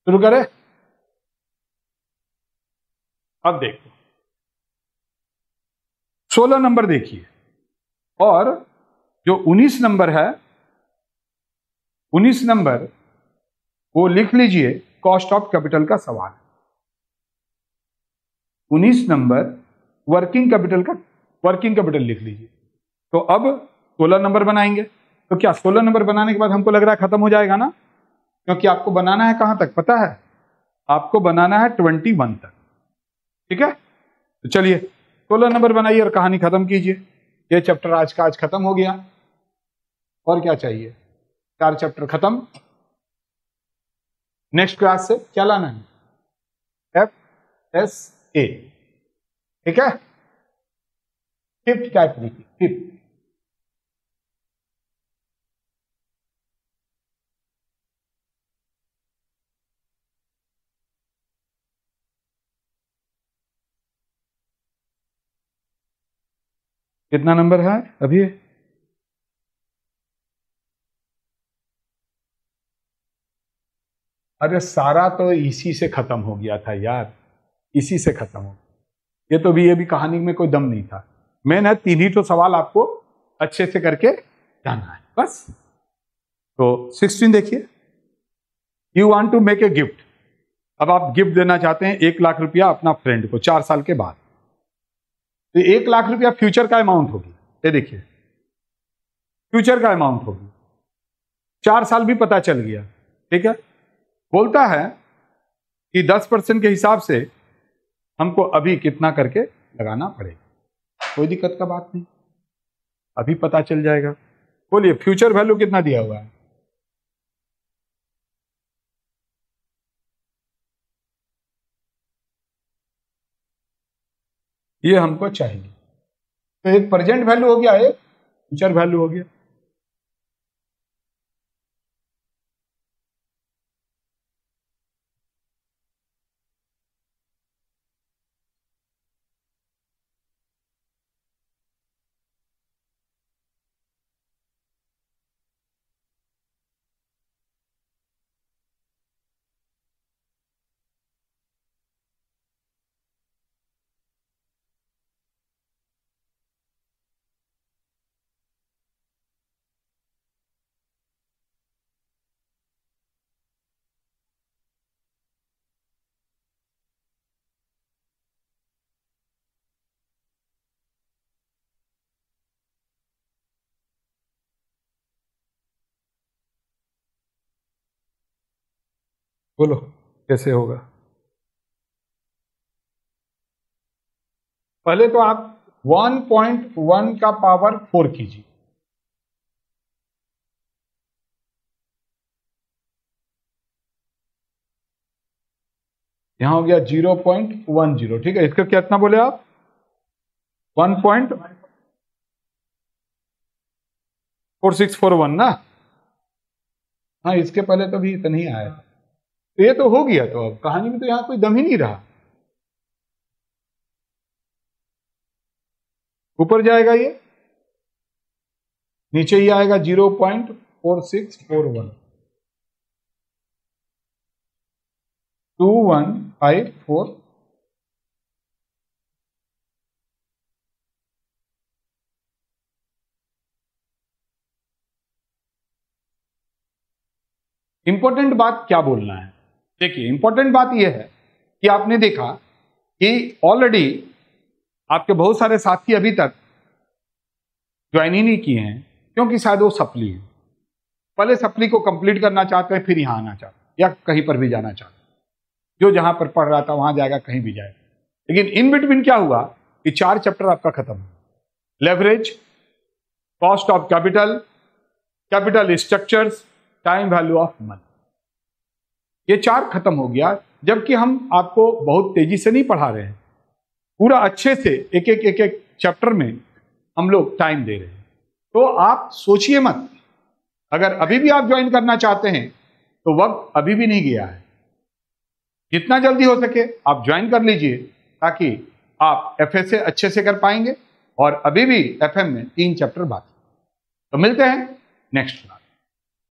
शुरू करें? अब देखो 16 नंबर देखिए, और जो 19 नंबर है, 19 नंबर वो लिख लीजिए, कॉस्ट ऑफ कैपिटल का सवाल। 19 नंबर वर्किंग कैपिटल लिख लीजिए। तो अब 16 नंबर बनाएंगे। तो क्या 16 नंबर बनाने के बाद हमको लग रहा है खत्म हो जाएगा ना? क्योंकि आपको बनाना है कहां तक पता है? आपको बनाना है 21 तक। ठीक है, तो चलिए 16 नंबर बनाइए और कहानी खत्म कीजिए। ये चैप्टर आज का आज खत्म हो गया। और क्या चाहिए? 4 चैप्टर खत्म। नेक्स्ट क्लास से क्या लाना है? FSA। ठीक है, फिफ्थ टाइप लिखिए, फिफ्थ। कितना नंबर है अभी? अरे सारा तो इसी से खत्म हो गया था यार, इसी से खत्म हो गया। ये भी कहानी में कोई दम नहीं था। मेन है 3 ही तो सवाल आपको अच्छे से करके जाना है बस। तो 16 देखिए, you want to make a gift. अब आप गिफ्ट देना चाहते हैं 1 लाख रुपया अपना फ्रेंड को 4 साल के बाद। तो 1 लाख रुपया फ्यूचर का अमाउंट होगी। ये देखिए, फ्यूचर का अमाउंट होगी। 4 साल भी पता चल गया। ठीक है, बोलता है कि 10% के हिसाब से हमको अभी कितना करके लगाना पड़ेगा। कोई दिक्कत का बात नहीं, अभी पता चल जाएगा। बोलिए फ्यूचर वैल्यू कितना दिया हुआ है? ये हमको चाहिए। तो एक प्रेजेंट वैल्यू हो गया, एक फ्यूचर वैल्यू हो गया। बोलो कैसे होगा? पहले तो आप 1.1 का पावर 4 कीजिए। यहां हो गया 0.10। ठीक है, इसका कितना बोले आप? 1.4641 ना? हाँ, इसके पहले तो भी इतना ही आया। तो ये तो हो गया। तो अब कहानी में तो यहां कोई दम ही नहीं रहा। ऊपर जाएगा ये, नीचे ही आएगा 0.4641, 2154। इंपॉर्टेंट बात क्या बोलना है? देखिए इंपॉर्टेंट बात यह है कि आपने देखा कि ऑलरेडी आपके बहुत सारे साथी अभी तक ज्वाइन ही नहीं किए हैं, क्योंकि शायद वो सप्ली है। पहले सप्ली को कंप्लीट करना चाहते हैं, फिर यहां आना चाहते हैं, या कहीं पर भी जाना चाहते हैं। जो जहां पर पढ़ रहा था वहां जाएगा, कहीं भी जाएगा। लेकिन इन बिटवीन क्या हुआ कि 4 चैप्टर आपका खत्म हुआ। Leverage, cost of capital, capital structures, time value of money, ये 4 खत्म हो गया। जबकि हम आपको बहुत तेजी से नहीं पढ़ा रहे हैं, पूरा अच्छे से एक एक चैप्टर में हम लोग टाइम दे रहे हैं। तो आप सोचिए मत, अगर अभी भी आप ज्वाइन करना चाहते हैं तो वक्त अभी भी नहीं गया है। जितना जल्दी हो सके आप ज्वाइन कर लीजिए, ताकि आप FSA अच्छे से कर पाएंगे और अभी भी FM में 3 चैप्टर बाकी। तो मिलते हैं नेक्स्ट क्लास।